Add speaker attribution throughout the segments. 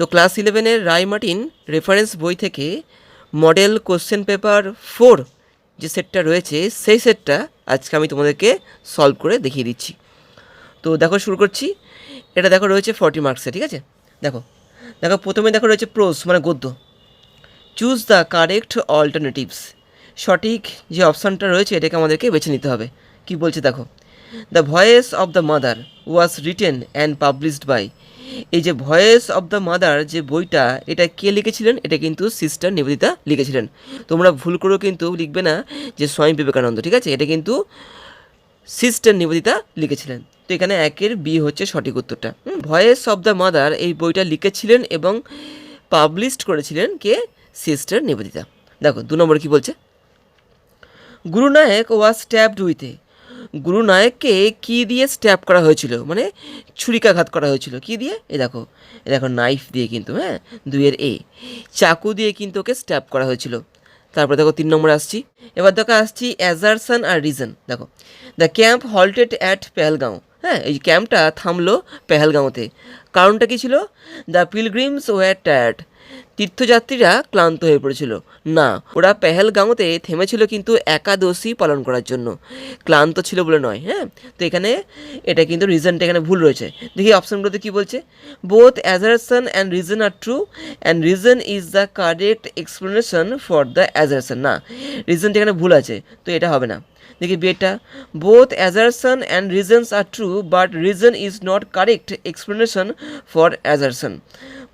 Speaker 1: তো ক্লাস 11-এর রায় Martin reference বই থেকে মডেল কোশ্চেন পেপার 4 যে সেটটা রয়েছে সেই সেটটা আজকে আমি তোমাদেরকে সলভ করে দেখিয়ে দিচ্ছি। তো দেখো শুরু করছি। এটা দেখো রয়েছে 40 মার্কসে, ঠিক আছে। দেখো দেখো প্রথমে দেখো রয়েছে প্রোজ মানে গদ্য। চুজ দ্য কারেক্ট অল্টারনেটিভস, সঠিক যে অপশানটা রয়েছে এটাকে আমাদেরকে বেছে নিতে হবে। কি বলছে দেখো, the voice of the mother was written and published by. এই যে ভয়েস অফ দ্য মাদার যে বইটা, এটা কে লিখেছিলেন? এটা কিন্তু সিস্টার নিবেদিতা লিখেছিলেন। তোমরা ভুল করেও কিন্তু লিখবে না যে স্বামী বিবেকানন্দ, ঠিক আছে। এটা কিন্তু সিস্টার নিবেদিতা লিখেছিলেন। তো এখানে 1-এর বি হচ্ছে সঠিক উত্তরটা। ভয়েস অফ দ্য মাদার এই বইটা লিখেছিলেন এবং পাবলিশড করেছিলেন কে? সিস্টার নিবেদিতা। দেখো 2 নম্বরে কি বলছে, গুরু নায়ক ওয়াজ স্ট্যাবড উইথে। গুরু নায়ককে কী দিয়ে স্ট্যাব করা হয়েছিল, মানে ছুরিকাঘাত করা হয়েছিল। কি দিয়ে? এ দেখো নাইফ দিয়ে কিন্তু, হ্যাঁ 2-এর এ, চাকু দিয়ে কিন্তু ওকে স্ট্যাব করা হয়েছিল। তারপরে দেখো 3 নম্বরে আসছি। এবার দেখো আসছি অ্যাজারশন আর রিজন। দেখো the camp halted at Pahalgam. হ্যাঁ, এই ক্যাম্পটা থামলো পেহেলগাঁওতে। কারণটা কী ছিল? The pilgrims were tired. তীর্থযাত্রীরা ক্লান্ত হয়ে পড়েছিল। না, ওরা পেহেলগাঁওতে থেমেছিল কিন্তু একাদশী পালন করার জন্য, ক্লান্ত ছিল বলে নয়। হ্যাঁ, তো এখানে এটা কিন্তু রিজনটা এখানে ভুল রয়েছে। দেখি অপশানগুলোতে কী বলছে, both assertion and reason are true and reason is the correct explanation for the assertion. না, রিজনটা এখানে ভুল আছে, তো এটা হবে না। দেখি বিয়েটা, both assertion and reasons are true but reason is not correct explanation for assertion.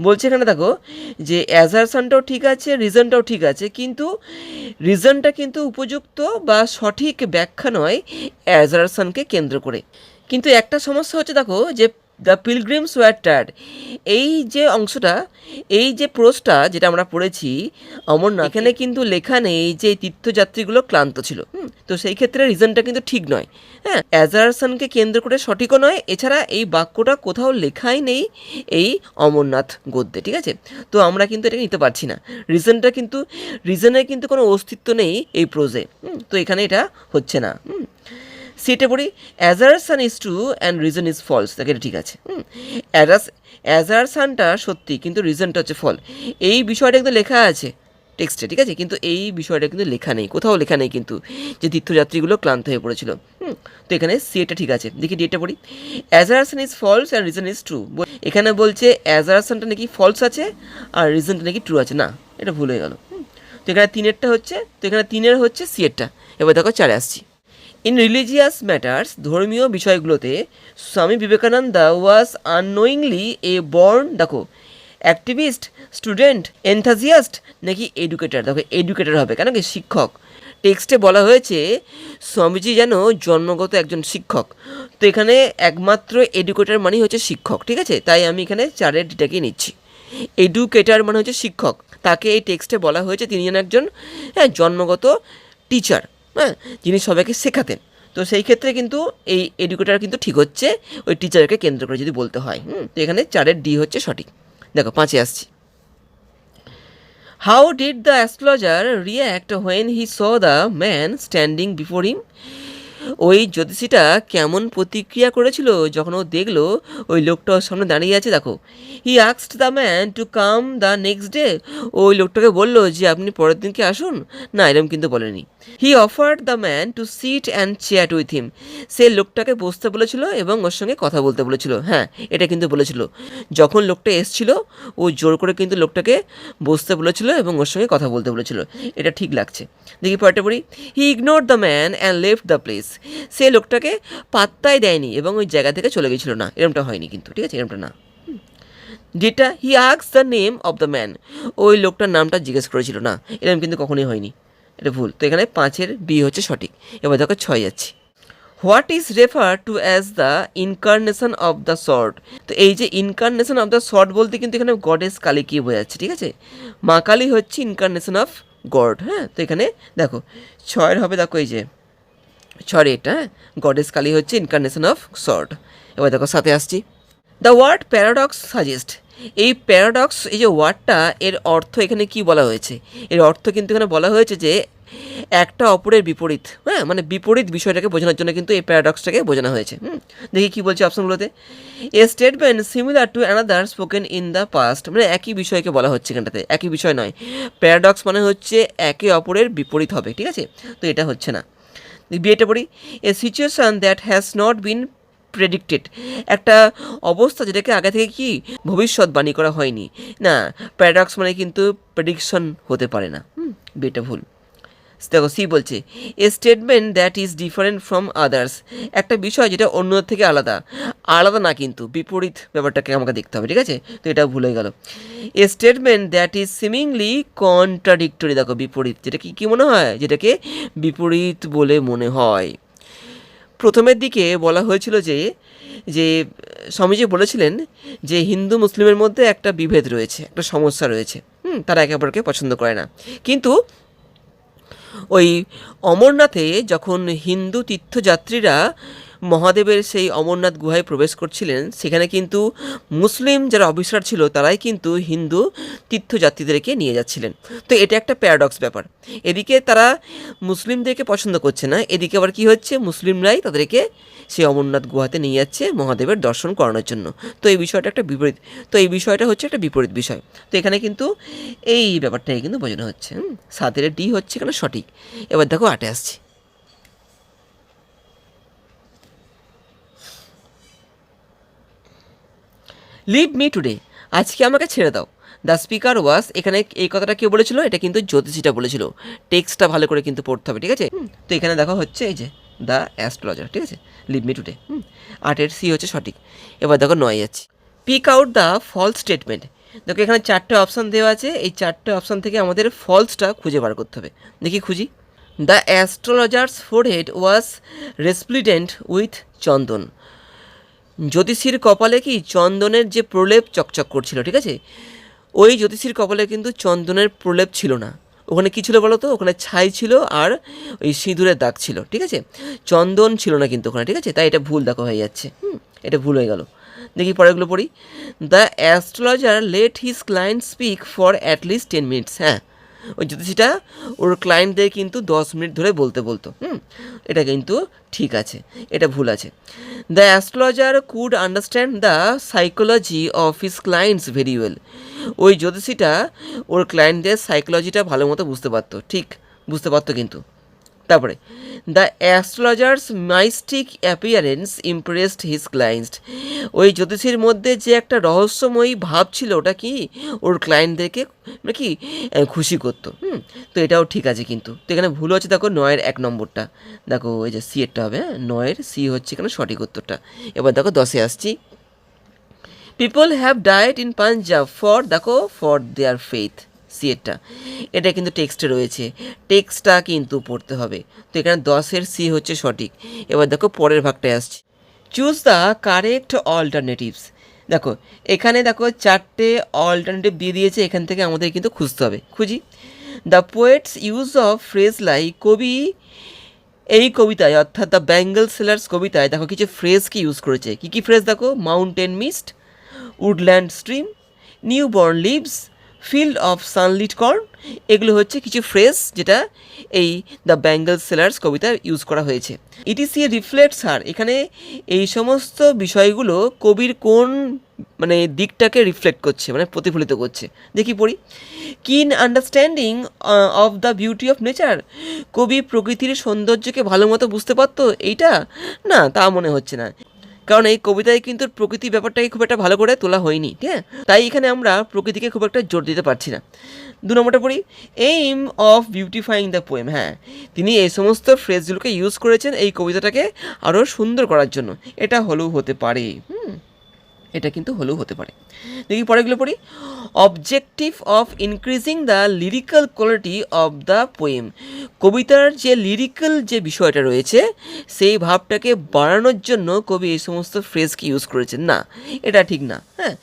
Speaker 1: বলছে এখানে দেখো যে অ্যাজারশনটাও ঠিক আছে, রিজনটাও ঠিক আছে, কিন্তু রিজনটা কিন্তু উপযুক্ত বা সঠিক ব্যাখ্যা নয় অ্যাজারশনকে কেন্দ্র করে। কিন্তু একটা সমস্যা হচ্ছে দেখো যে দ্য পিলগ্রিমস ওয়্যার টায়ার্ড, এই যে অংশটা, এই যে প্রোজটা যেটা আমরা পড়েছি অমরনাথ, এখানে কিন্তু লেখা নেই যে তীর্থযাত্রীগুলো ক্লান্ত ছিল। তো সেই ক্ষেত্রে রিজনটা কিন্তু ঠিক নয়। হ্যাঁ, অ্যাজারশনকে কেন্দ্র করে সঠিকও নয়, এছাড়া এই বাক্যটা কোথাও লেখাই নেই এই অমরনাথ গদ্যে, ঠিক আছে। তো আমরা কিন্তু এটাকে নিতে পারছি না। রিজনের কিন্তু কোনো অস্তিত্ব নেই এই প্রোজে। তো এখানে এটা হচ্ছে না। সেটা পড়ি, assertion is true and reason is false. দেখে এটা ঠিক আছে। অ্যাজারশনটা সত্যি কিন্তু রিজনটা হচ্ছে ফল। এই বিষয়টা কিন্তু লেখা আছে টেক্সটে, ঠিক আছে, কিন্তু এই বিষয়টা কিন্তু লেখা নেই, কোথাও লেখা নেই কিন্তু যে তীর্থযাত্রীগুলো ক্লান্ত হয়ে পড়েছিল। তো এখানে সিটা ঠিক আছে। দেখি ডিটা পড়ি, assertion is false and reason is true. এখানে বলছে অ্যাজারশনটা নাকি ফলস আছে আর রিজনটা নাকি ট্রু আছে। না, এটা ভুল হয়ে গেল। তো এখানে 3-এরটা হচ্ছে, তো এখানে 3-এর হচ্ছে সিয়েরটা। এবার দেখো 4-এ আসছি। ইন রিলিজিয়াস ম্যাটার্স, ধর্মীয় বিষয়গুলোতে স্বামী বিবেকানন্দ ওয়াজ আননোয়িংলি এ বর্ন, দেখো অ্যাক্টিভিস্ট, স্টুডেন্ট, এনথাজিয়াস্ট নাকি এডুকেটার। দেখো এডুকেটার হবে, কেন কি শিক্ষক। টেক্সটে বলা হয়েছে স্বামীজি যেন জন্মগত একজন শিক্ষক। তো এখানে একমাত্র এডুকেটার মানে হচ্ছে শিক্ষক, ঠিক আছে। তাই আমি এখানে 4-এর ডিটাকে নিচ্ছি। এডুকেটার মানে হচ্ছে শিক্ষক, তাকে এই টেক্সটে বলা হয়েছে তিনি যেন একজন জন্মগত টিচার, হ্যাঁ, যিনি সবাইকে শেখাতেন। তো সেই ক্ষেত্রে কিন্তু এই এডুকেটার কিন্তু ঠিক হচ্ছে ওই টিচারকে কেন্দ্র করে যদি বলতে হয়। তো এখানে 4-এর ডি হচ্ছে সঠিক। দেখো 5-এ আসছি। How did the astrologer react when he saw the man standing before him. ওই জ্যোতিষীটা কেমন প্রতিক্রিয়া করেছিল যখন ও দেখলো ওই লোকটা ওর সামনে দাঁড়িয়ে আছে। দেখো, he asked the man to come the next day. ওই লোকটাকে বললো যে আপনি পরের দিনকে আসুন। না, এরকম কিন্তু বলেনি। He offered the man to sit and chat with him. সে লোকটাকে বসতে বলেছিল এবং ওর সঙ্গে কথা বলতে বলেছিল। হ্যাঁ, এটা কিন্তু বলেছিল। যখন লোকটা এসছিল ও জোর করে কিন্তু লোকটাকে বসতে বলেছিল এবং ওর সঙ্গে কথা বলতে বলেছিল। এটা ঠিক লাগছে। দেখি পরেরটা পড়ি, he ignored the man and left the place. সে লোকটাকে পাত্তাই দেয়নি এবং ওই জায়গা থেকে চলে গেছিল। না, এরকমটা হয়নি কিন্তু, ঠিক আছে, এরকমটা না। যেটা হি asked the name of the man, ওই লোকটার নামটা জিজ্ঞেস করেছিল। না, এরকম কিন্তু কখনোই হয়নি, এটা ভুল। তো এখানে 5-এর বি হচ্ছে সঠিক। এবার দেখো 6 যাচ্ছি। What is refer to as the incarnation of the sort. তো এই যে ইনকার্নেশন অফ দ্য সর্ট বলতে কিন্তু এখানে গডেস কালী কি বোঝাচ্ছে, ঠিক আছে। মা কালী হচ্ছে ইনকার্নেশন অফ গড। হ্যাঁ, তো এখানে দেখো 6-এর হবে, দেখো এই যে 6-এর এটা, গডেস কালী হচ্ছে ইনকার্নেশন অফ সর্ট। এবার দেখো 7-এ আসছি। The word paradox suggest. এই প্যারাডক্স, এই যে ওয়ার্ডটা, এর অর্থ এখানে কি বলা হয়েছে? এর অর্থ কিন্তু এখানে বলা হয়েছে যে একটা অপরের বিপরীত, হ্যাঁ, মানে বিপরীত বিষয়টাকে বোঝানোর জন্য কিন্তু এই প্যারাডক্সটাকে বোঝানো হয়েছে। দেখি কি বলছে অপশনগুলোতে। A statement similar to another spoken in the past, মানে একই বিষয়কে বলা হচ্ছে এখানটাতে, একই বিষয় নয়। প্যারাডক্স মানে হচ্ছে একে অপরের বিপরীত হবে, ঠিক আছে, তো এটা হচ্ছে না। বিয়েটা পড়ি। A situation that has not been predicted, একটা অবস্থা যেটাকে আগে থেকে কি ভবিষ্যৎবাণী করা হয়নি। না, প্যারাডক্স মানে কিন্তু প্রেডিকশন হতে পারে না। বিয়েটা ভুল। দেখো সি বলছে a statement that is different from others, একটা বিষয় যেটা অন্যদের থেকে আলাদা। আলাদা না কিন্তু বিপরীত ব্যাপারটাকে আমাকে দেখতে হবে, ঠিক আছে, তো এটা ভুল হয়ে গেল। A statement that is seemingly contradictory, দেখো বিপরীত, যেটা কি মনে হয়, যেটাকে বিপরীত বলে মনে হয়। প্রথমের দিকে বলা হয়েছিল যে যে স্বামীজি বলেছিলেন যে হিন্দু মুসলিমের মধ্যে একটা বিভেদ রয়েছে, একটা সমস্যা রয়েছে, তারা একে অপরকে পছন্দ করে না। কিন্তু ওই অমরনাথে যখন হিন্দু তীর্থযাত্রীরা মহাদেবের সেই অমরনাথ গুহায় প্রবেশ করছিলেন, সেখানে কিন্তু মুসলিম যারা অফিসার ছিল তারাই কিন্তু হিন্দু তীর্থযাত্রীদেরকে নিয়ে যাচ্ছিলেন। তো এটা একটা প্যারাডক্স ব্যাপার, এদিকে তারা মুসলিমদেরকে পছন্দ করছে না, এদিকে আবার কি হচ্ছে, মুসলিমরাই তাদেরকে সেই অমরনাথ গুহাতে নিয়ে যাচ্ছে মহাদেবের দর্শন করানোর জন্য। তো এই বিষয়টা একটা বিপরীত, তো এই বিষয়টা হচ্ছে একটা বিপরীত বিষয়। তো এখানে কিন্তু এই ব্যাপারটাই কিন্তু বোঝানো হচ্ছে। 7 ডি হচ্ছে এখানে সঠিক। এবার দেখো 8 আসছি। লিভ মি টুডে, আজকে আমাকে ছেড়ে দাও। দ্য স্পিকার ওয়াজ, এখানে এই কথাটা কেউ বলেছিল, এটা কিন্তু জ্যোতিষীটা বলেছিল। টেক্সটটা ভালো করে কিন্তু পড়তে হবে, ঠিক আছে। তো এখানে দেখা হচ্ছে এই যে দ্য অ্যাস্ট্রোলজার, ঠিক আছে, লিভ মি টুডে। 8 সি হচ্ছে সঠিক। এবার দেখো 9 যাচ্ছি। Pick out the false statement, দেখো এখানে 4টে অপশান দেওয়া আছে, এই 4টে অপশান থেকে আমাদের ফলসটা খুঁজে বার করতে হবে। দেখি খুঁজি। The astrologer's forehead was resplendent with chandan, জ্যোতিষীর কপালে কি চন্দনের যে প্রলেপ চকচক করছিল, ঠিক আছে, ওই জ্যোতিষীর কপালে কিন্তু চন্দনের প্রলেপ ছিল না। ওখানে কী ছিল বলো তো, ওখানে ছাই ছিল আর ওই সিঁদুরের দাগ ছিল, ঠিক আছে, চন্দন ছিল না কিন্তু ওখানে, ঠিক আছে, তাই এটা ভুল দেখো হয়ে যাচ্ছে। এটা ভুল হয়ে গেল। দেখি পরেরগুলো পড়ি। The astrologer let his client speak for at least 10 minutes, হ্যাঁ, ওই জ্যোতিষীটা ওর ক্লায়েন্টদের কিন্তু 10 মিনিট ধরে বলতো। এটা কিন্তু ঠিক আছে, এটা ভুল আছে। The astrologer could understand the psychology of his clients very well, ওই জ্যোতিষীটা ওর ক্লায়েন্টদের সাইকোলজিটা ভালো মতো বুঝতে পারতো, ঠিক বুঝতে পারতো কিন্তু। তারপরে the astrologer's mystic appearance impressed his clients, ওই জ্যোতিষীর মধ্যে যে একটা রহস্যময়ী ভাব ছিল, ওটা কি ওর ক্লায়েন্টদেরকে কি খুশি করতো। তো এটাও ঠিক আছে কিন্তু। তো এখানে ভুল হচ্ছে, দেখো 9-এর 1 নম্বরটা, দেখো এই যে সি এরটা হবে, 9-এর সি হচ্ছে এখানে সঠিক উত্তরটা। এবার দেখো 10-এ আসছি। People have died in Punjab for, দেখো ফর দেয়ার ফেথ, সিএরটা, এটা কিন্তু টেক্সটে রয়েছে, টেক্সটটা কিন্তু পড়তে হবে। তো এখানে 10-এর সি হচ্ছে সঠিক। এবার দেখো পরের ভাগটায় আসছি। চুজ দ্য কারেক্ট অল্টারনেটিভস, দেখো এখানে দেখো 4টে অল্টারনেটিভ দিয়ে দিয়েছে, এখান থেকে আমাদের কিন্তু খুঁজতে হবে। খুঁজি। The poet's use of phrase like, কবি এই কবিতায় অর্থাৎ দ্য বেঙ্গল সেলার্স কবিতায় দেখো কিছু ফ্রেজ কি ইউজ করেছে, কী কী ফ্রেজ দেখো, mountain mist, woodland stream, new born leaves, field of sunlit corn, এগুলো হচ্ছে কিছু ফ্রেজ যেটা এই দ্য বেঙ্গল সেলার্স কবিতায় ইউজ করা হয়েছে। ইটিসি রিফ্লেক্টস হার, এখানে এই সমস্ত বিষয়গুলো কবির কোন মানে দিকটাকে রিফ্লেক্ট করছে, মানে প্রতিফলিত করছে। দেখি পড়ি। কিন understanding of the beauty of nature, কবি প্রকৃতির সৌন্দর্যকে ভালো মতো বুঝতে পারতো, এইটা না, তা মনে হচ্ছে না, কারণ এই কবিতায় কিন্তু প্রকৃতি ব্যাপারটাকে খুব একটা ভালো করে তোলা হয়নি, ঠিক আছে, তাই এখানে আমরা প্রকৃতিকে খুব একটা জোর দিতে পারছি না। 2 নম্বরটা পড়ি। এইম অফ বিউটিফাইং দ্য পোয়েম, হ্যাঁ, তিনি এই সমস্ত ফ্রেজগুলোকে ইউজ করেছেন এই কবিতাটাকে আরও সুন্দর করার জন্য, এটা হলেও হতে পারে। এটা কিন্তু হলেও হতে পারে। দেখি পরেগুলো পড়ি। Objective of increasing the lyrical quality of the poem, কবিতার যে লিরিক্যাল যে বিষয়টা রয়েছে সেই ভাবটাকে বাড়ানোর জন্য কবি এই সমস্ত ফ্রেজকে ইউজ করেছেন, না এটা ঠিক না। হ্যাঁ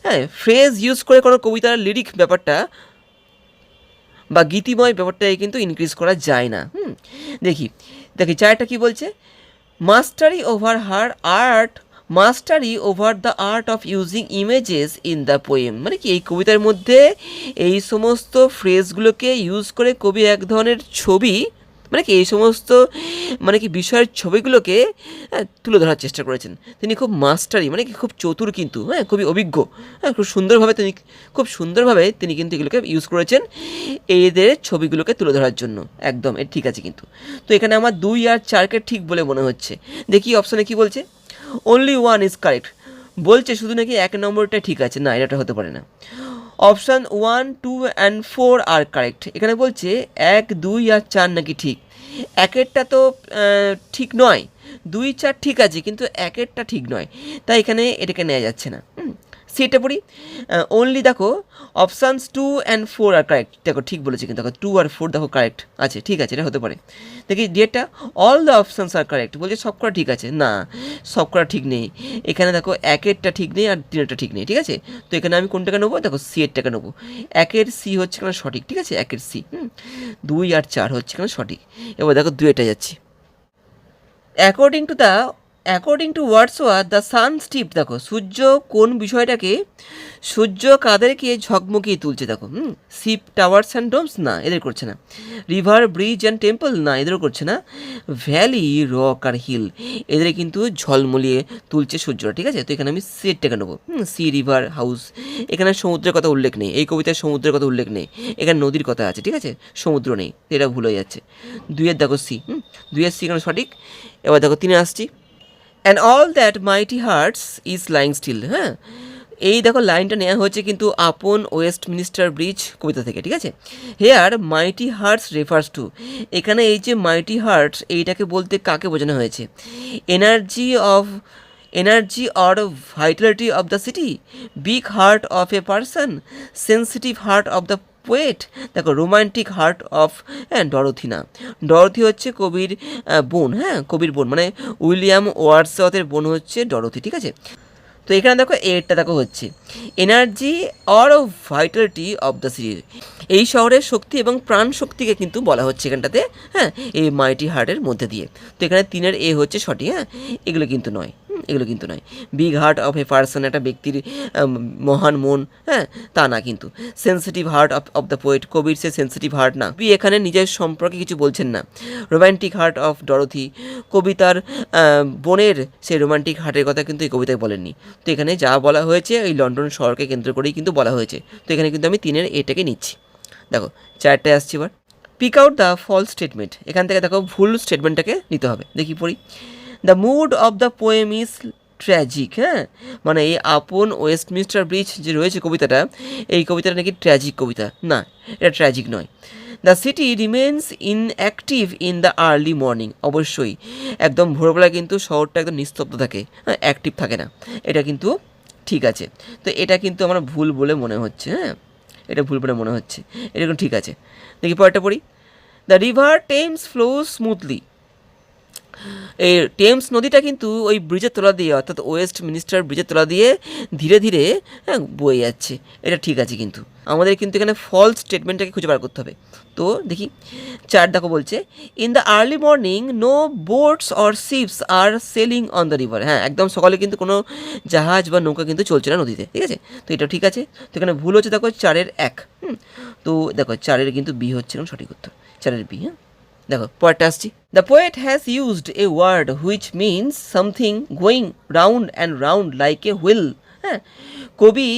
Speaker 1: হ্যাঁ, ফ্রেজ ইউজ করে কোনো কবিতার লিরিক ব্যাপারটা বা গীতিময় ব্যাপারটাকে কিন্তু ইনক্রিজ করা যায় না। দেখি 4টা কি বলছে। Mastery over her art mastery over the art of using images in the poem, মানে কি এই কবিতার মধ্যে এই সমস্ত ফ্রেজগুলোকে ইউজ করে কবি এক ধরনের ছবি, মানে কি এই সমস্ত মানে কি বিষয়ের ছবিগুলোকে তুলে ধরার চেষ্টা করেছেন। তিনি খুব মাস্টারি, মানে কি খুব চতুর কিন্তু, খুবই অভিজ্ঞ, খুব সুন্দরভাবে তিনি কিন্তু এগুলোকে ইউজ করেছেন এদের ছবিগুলোকে তুলে ধরার জন্য। একদম এ ঠিক আছে কিন্তু। তো এখানে আমার 2 আর 4কে ঠিক বলে মনে হচ্ছে। দেখি অপশানে কি বলছে। অনলি 1 ইজ কারেক্ট, বলছে শুধু নাকি 1 নম্বরটা ঠিক আছে। না, এটা হতে পারে না। অপশান 1, 2 and 4 আর কারেক্ট। এখানে বলছে 1, 2 আর 4 নাকি ঠিক। 1এরটা তো ঠিক নয়, 2, 4 ঠিক আছে, কিন্তু 1এরটা ঠিক নয়, তাই এখানে এটাকে নেওয়া যাচ্ছে না। সেটা পড়ি। অনলি দেখো অপশানস 2 and 4 আর কারেক্ট। দেখো ঠিক বলেছে কিন্তু, দেখো 2 আর 4 দেখো কারেক্ট আছে, ঠিক আছে, এটা হতে পারে। দেখি ডিএটা all the options are correct, বলছে সব করা ঠিক আছে। না, সব করা ঠিক নেই। এখানে দেখো 1এরটা ঠিক নেই আর 3এরটা ঠিক নেই, ঠিক আছে। তো এখানে আমি কোনটাকে নেবো, দেখো সি এরটাকে নেবো। 1এর সি হচ্ছে কেন সঠিক, ঠিক আছে, 1এর সি। 2 আর 4 হচ্ছে কেন সঠিক। এবার দেখো 2এটা যাচ্ছি। According to Wordsworth the sun steeped, দেখো সূর্য কোন বিষয়টাকে, সূর্য কাদেরকে ঝকমকিয়ে তুলছে। দেখো শিপ, টাওয়ার্স অ্যান্ড ডোমস, না এদের করছে না। রিভার, ব্রিজ অ্যান্ড টেম্পল, না এদেরও করছে না। ভ্যালি, রক আর হিল, এদের কিন্তু ঝলমলিয়ে তুলছে সূর্যটা, ঠিক আছে। তো এখানে আমি সিটটাকে নেবো। সি, রিভার, হাউস, এখানে সমুদ্রের কথা উল্লেখ নেই, এই কবিতায় সমুদ্রের কথা উল্লেখ নেই, এখানে নদীর কথা আছে, ঠিক আছে, সমুদ্র নেই, এটা ভুল হয়ে যাচ্ছে। 2এর দেখো সি, 2এর সি এখানে সঠিক। এবার দেখো 3 আসছি। And all that mighty heart is lying still, এই দেখো লাইনটা নেওয়া হয়েছে কিন্তু আপন ওয়েস্টমিনিস্টার ব্রিজ কবিতা থেকে, ঠিক আছে। হেয়ার মাইটি হার্টস রেফার্স টু, এখানে এই যে মাইটি হার্টস এইটাকে বলতে কাকে বোঝানো হয়েছে। Energy or Vitality of the city, big heart of a person, sensitive heart of the poet, দেখো রোমান্টিক হার্ট অফ ডরোথি। না, ডরোথি হচ্ছে কবির বোন, কবির বোন, মানে উইলিয়াম ওয়ার্ডসওয়ার্থের বোন হচ্ছে ডরোথি, ঠিক আছে। তো এখানে দেখো এরটা দেখো হচ্ছে energy or Vitality of the city, এই শহরের শক্তি এবং প্রাণ শক্তিকে কিন্তু বলা হচ্ছে এখানটাতে, এই মাইটি হার্টের মধ্যে দিয়ে। তো এখানে 3এর এ হচ্ছে সঠিক, এগুলো কিন্তু নয়, এগুলো কিন্তু নয়। Big heart of a person, একটা ব্যক্তির মহান মন, তা না কিন্তু। Sensitive heart of the poet, Kabir say sensitive heart না, কবি এখানে নিজের সম্পর্কে কিছু বলছেন না। রোম্যান্টিক হার্ট অফ ডরোথি, কবিতার বোনের সেই রোম্যান্টিক হার্টের কথা কিন্তু এই কবিতায় বলেননি। তো এখানে যা বলা হয়েছে এই লন্ডন শহরকে কেন্দ্র করেই কিন্তু বলা হয়েছে। তো এখানে কিন্তু আমি 3এর এটাকে নিচ্ছি। দেখো 4টায় আসছি এবার। Pick out the false statement, এখান থেকে দেখো ভুল স্টেটমেন্টটাকে নিতে হবে। দেখি পড়ি। The mood of the poem is tragic, মানে এই আপন ওয়েস্টমিনিস্টার ব্রিজ যে রয়েছে কবিতাটা, এই কবিতাটা নাকি ট্র্যাজিক কবিতা। না, এটা ট্র্যাজিক নয়। The city remains inactive in the early morning, অবশ্যই একদম ভোরবেলা কিন্তু শহরটা একদম নিস্তব্ধ থাকে, অ্যাক্টিভ থাকে না, এটা কিন্তু ঠিক আছে। তো এটা কিন্তু আমার ভুল বলে মনে হচ্ছে, এটা ভুল বলে মনে হচ্ছে, এটা কিন্তু ঠিক আছে। দেখি পরেরটা পড়ি। The river Thames flows smoothly, এই টেমস নদীটা কিন্তু ওই ব্রিজের তলা দিয়ে, অর্থাৎ ওয়েস্টমিনিস্টার ব্রিজের তলা দিয়ে ধীরে ধীরে বয়ে যাচ্ছে, এটা ঠিক আছে। কিন্তু আমাদের কিন্তু এখানে ফলস স্টেটমেন্টটাকে খুঁজে বার করতে হবে। তো দেখি 4 দেখো বলছে in the early morning no boats or ships are sailing on the river, একদম সকালে কিন্তু কোনো জাহাজ বা নৌকা কিন্তু চলছে না নদীতে, ঠিক আছে। তো এটা ঠিক আছে। তো এখানে ভুল হচ্ছে দেখো 4-এর 1, তো দেখো 4-এর কিন্তু বি হচ্ছে সঠিক উত্তর, 4-এর বি। দেখো পরেরটা আসছি। The poet has used a word which means something going round and round like a wheel, কবি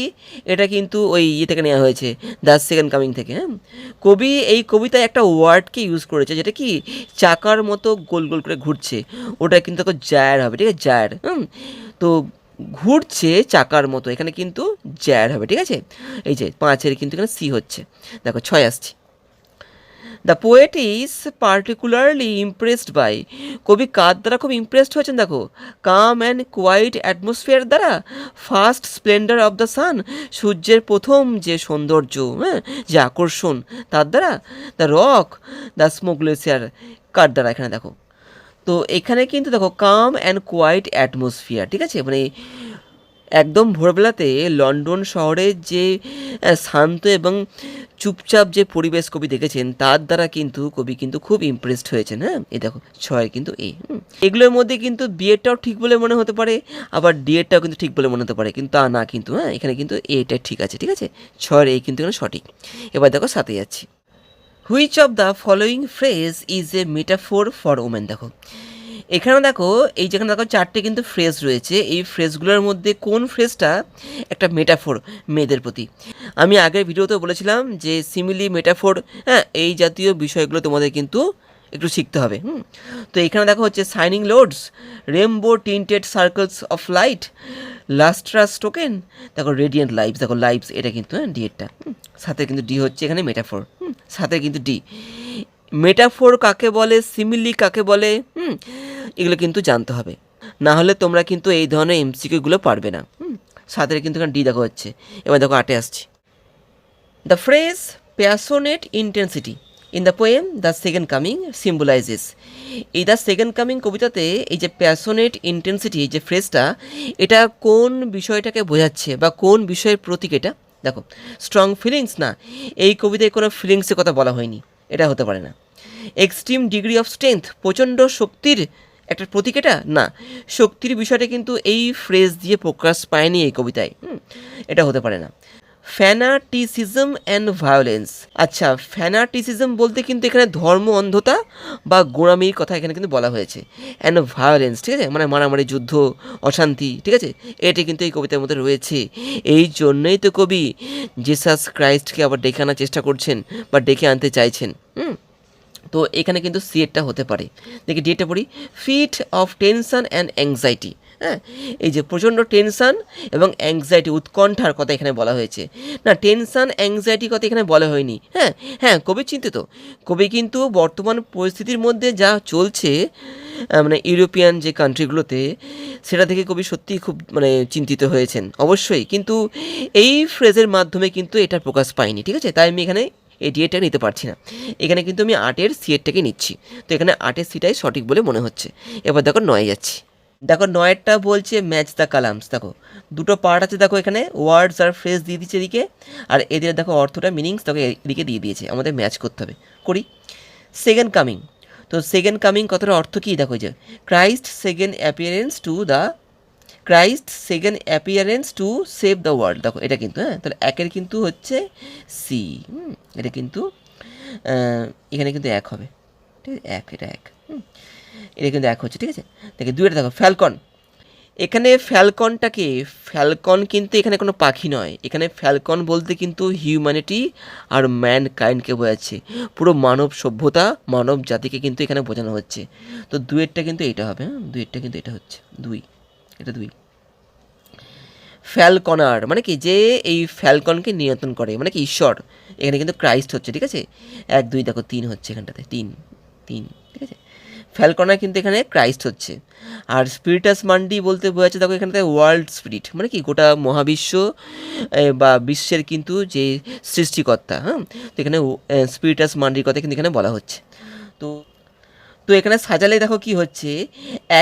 Speaker 1: এটা কিন্তু ওই ইয়ে থেকে নেওয়া হয়েছে, দ্য সেকেন্ড কামিং থেকে। কবি এই কবিতায় একটা ওয়ার্ডকে ইউজ করেছে যেটা কি চাকার মতো গোল গোল করে ঘুরছে, ওটা কিন্তু দেখো জায়ার হবে, ঠিক আছে, জায়ার। তো ঘুরছে চাকার মতো, এখানে কিন্তু জায়ার হবে, ঠিক আছে। এই যে 5-এর কিন্তু এখানে সি হচ্ছে। দেখো 6 আসছি। The poet is particularly impressed by, কবি কার দ্বারা খুব ইমপ্রেসড হয়েছেন, দেখো কাম অ্যান্ড কোয়াইট অ্যাটমসফিয়ার দ্বারা, first splendour of the sun, সূর্যের প্রথম যে সৌন্দর্য, যে আকর্ষণ তার দ্বারা, the rock, the smoke glacier কার দ্বারা, এখানে দেখো। তো এখানে কিন্তু দেখো কাম অ্যান্ড কোয়াইট অ্যাটমসফিয়ার, ঠিক আছে, মানে একদম ভোরবেলাতে লন্ডন শহরের যে শান্ত এবং চুপচাপ যে পরিবেশ কবি দেখেছেন তার দ্বারা কিন্তু কবি কিন্তু খুব ইমপ্রেসড হয়েছেন। হ্যাঁ, এই দেখো ছয় কিন্তু এ। এগুলোর মধ্যে কিন্তু বিয়েরটাও ঠিক বলে মনে হতে পারে, আবার ডিএরটাও কিন্তু ঠিক বলে মনে হতে পারে, কিন্তু তা না কিন্তু। হ্যাঁ, এখানে কিন্তু এটা ঠিক আছে, ঠিক আছে, ছয়ের এই কিন্তু এখানে সঠিক। এবার দেখো সাথে যাচ্ছি। Which of the following phrase is a metaphor for women. দেখো এখানে দেখো, এই যেখানে দেখো চারটে কিন্তু ফ্রেজ রয়েছে, এই ফ্রেজগুলোর মধ্যে কোন ফ্রেজটা একটা মেটাফোর মেয়েদের প্রতি। আমি আগের ভিডিওতেও বলেছিলাম যে সিমিলি, মেটাফোর, হ্যাঁ, এই জাতীয় বিষয়গুলো তোমাদের কিন্তু একটু শিখতে হবে। তো এখানে দেখো হচ্ছে shining loads, rainbow tinted circles of light, lustrous token, দেখো রেডিয়েন্ট লাইভস, দেখো লাইভস এটা কিন্তু ডিএরটা, সাথে কিন্তু ডি হচ্ছে এখানে মেটাফোর, সাথে কিন্তু ডি। মেটাফোর কাকে বলে, সিমিলি কাকে বলে, এগুলো কিন্তু জানতে হবে, না হলে তোমরা কিন্তু এই ধরনের এমসিকিউগুলো পারবে না। সাথে কিন্তু এখানে ডি দেখো হচ্ছে। এবার দেখো আটে আসছি। The phrase passionate intensity in the poem the second coming symbolises. এই দ্য সেকেন্ড কামিং কবিতাতে এই যে প্যাশনেট ইন্টেন্সিটি, এই যে ফ্রেজটা, এটা কোন বিষয়টাকে বোঝাচ্ছে বা কোন বিষয়ের প্রতীক এটা? দেখো স্ট্রং ফিলিংস না, এই কবিতায় কোনো ফিলিংসের কথা বলা হয়নি, এটা হতে পারে না। এক্সট্রিম ডিগ্রি অফ স্ট্রেংথ, প্রচণ্ড শক্তির একটা প্রতীক এটা না, শক্তির বিষয়টা কিন্তু এই ফ্রেজ দিয়ে প্রকাশ পায়নি এই কবিতায়, এটা হতে পারে না। ফ্যানাটিসিজম অ্যান্ড ভায়োলেন্স, আচ্ছা ফ্যানাটিসিজম বলতে কিন্তু এখানে ধর্ম অন্ধতা বা গোঁড়ামির কথা এখানে কিন্তু বলা হয়েছে। অ্যান্ড ভায়োলেন্স, ঠিক আছে, মানে মারামারি, যুদ্ধ, অশান্তি, ঠিক আছে, এটি কিন্তু এই কবিতার মধ্যে রয়েছে। এই জন্যই তো কবি জিসাস ক্রাইস্টকে আবার ডেকে আনার চেষ্টা করছেন বা ডেকে আনতে চাইছেন। তো এখানে কিন্তু সিএটটা হতে পারে। দেখি ডিএটা পড়ি, fit of tension and anxiety. হ্যাঁ, এই যে প্রচণ্ড টেনশন এবং অ্যাংজাইটি, উৎকণ্ঠার কথা এখানে বলা হয়েছে। না, টেনশন অ্যাংজাইটির কথা এখানে বলা হয়নি। হ্যাঁ হ্যাঁ, কবি চিন্তিত, কবি কিন্তু বর্তমান পরিস্থিতির মধ্যে যা চলছে, মানে ইউরোপিয়ান যে কান্ট্রিগুলোতে, সেটা থেকে কবি সত্যিই খুব মানে চিন্তিত হয়েছেন অবশ্যই, কিন্তু এই ফ্রেজের মাধ্যমে কিন্তু এটা প্রকাশ পায়নি, ঠিক আছে, তাই আমি এখানে এই ডিএটা নিতে পারছি না, এখানে কিন্তু আমি আটের সিএরটাকে নিচ্ছি। তো এখানে আটের সিটাই সঠিক বলে মনে হচ্ছে। এবার দেখো নয়ে যাচ্ছি। দেখো নয়েরটা বলছে ম্যাচ দ্য কালামস। দেখো দুটো পার্ট আছে, দেখো এখানে ওয়ার্ডস আর ফ্রেজ দিয়ে দিচ্ছে এদিকে, আর এদের দেখো অর্থটা, মিনিংস দেখো এদিকে দিয়ে দিয়েছে, আমাদের ম্যাচ করতে হবে। করি। সেকেন্ড কামিং, তো সেকেন্ড কামিং কথাটার অর্থ কী? দেখো যে Christ second appearance to the, Christ second appearance to save the world. দেখো এটা কিন্তু, হ্যাঁ, তাহলে একের কিন্তু হচ্ছে সি, এটা কিন্তু এখানে কিন্তু এক হবে, ঠিক আছে, এক, এটা এক, এটা কিন্তু এক হচ্ছে, ঠিক আছে। দেখে দুইটা দেখো ফ্যালকন, এখানে ফ্যালকনটাকে, ফ্যালকন কিন্তু এখানে কোনো পাখি নয়, এখানে ফ্যালকন বলতে কিন্তু হিউম্যানিটি আর ম্যান কাইন্ডকে বোঝাচ্ছে, পুরো মানব সভ্যতা, মানব জাতিকে কিন্তু এখানে বোঝানো হচ্ছে। তো দুইয়েরটা কিন্তু এইটা হবে, হ্যাঁ, দুইয়েরটা কিন্তু এটা হচ্ছে দুই, এটা দুই। ফ্যালকনার মানে কি, যে এই ফ্যালকনকে নিয়ন্ত্রণ করে, মানে কি ঈশ্বর, এখানে কিন্তু ক্রাইস্ট হচ্ছে, ঠিক আছে। এক দুই দেখো তিন হচ্ছে এখানটাতে, তিন তিন, ঠিক আছে। ফ্যালকনার কিন্তু এখানে ক্রাইস্ট হচ্ছে। আর স্পিরিটাস মান্ডি বলতে বোঝাচ্ছে, দেখো এখানটাতে ওয়ার্ল্ড স্পিরিট, মানে কি গোটা মহাবিশ্ব বা বিশ্বের কিন্তু যে সৃষ্টিকর্তা, হ্যাঁ, তো এখানে স্পিরিটাস মান্ডির কথা কিন্তু এখানে বলা হচ্ছে। তো তো এখানে সাজালে দেখো কি হচ্ছে,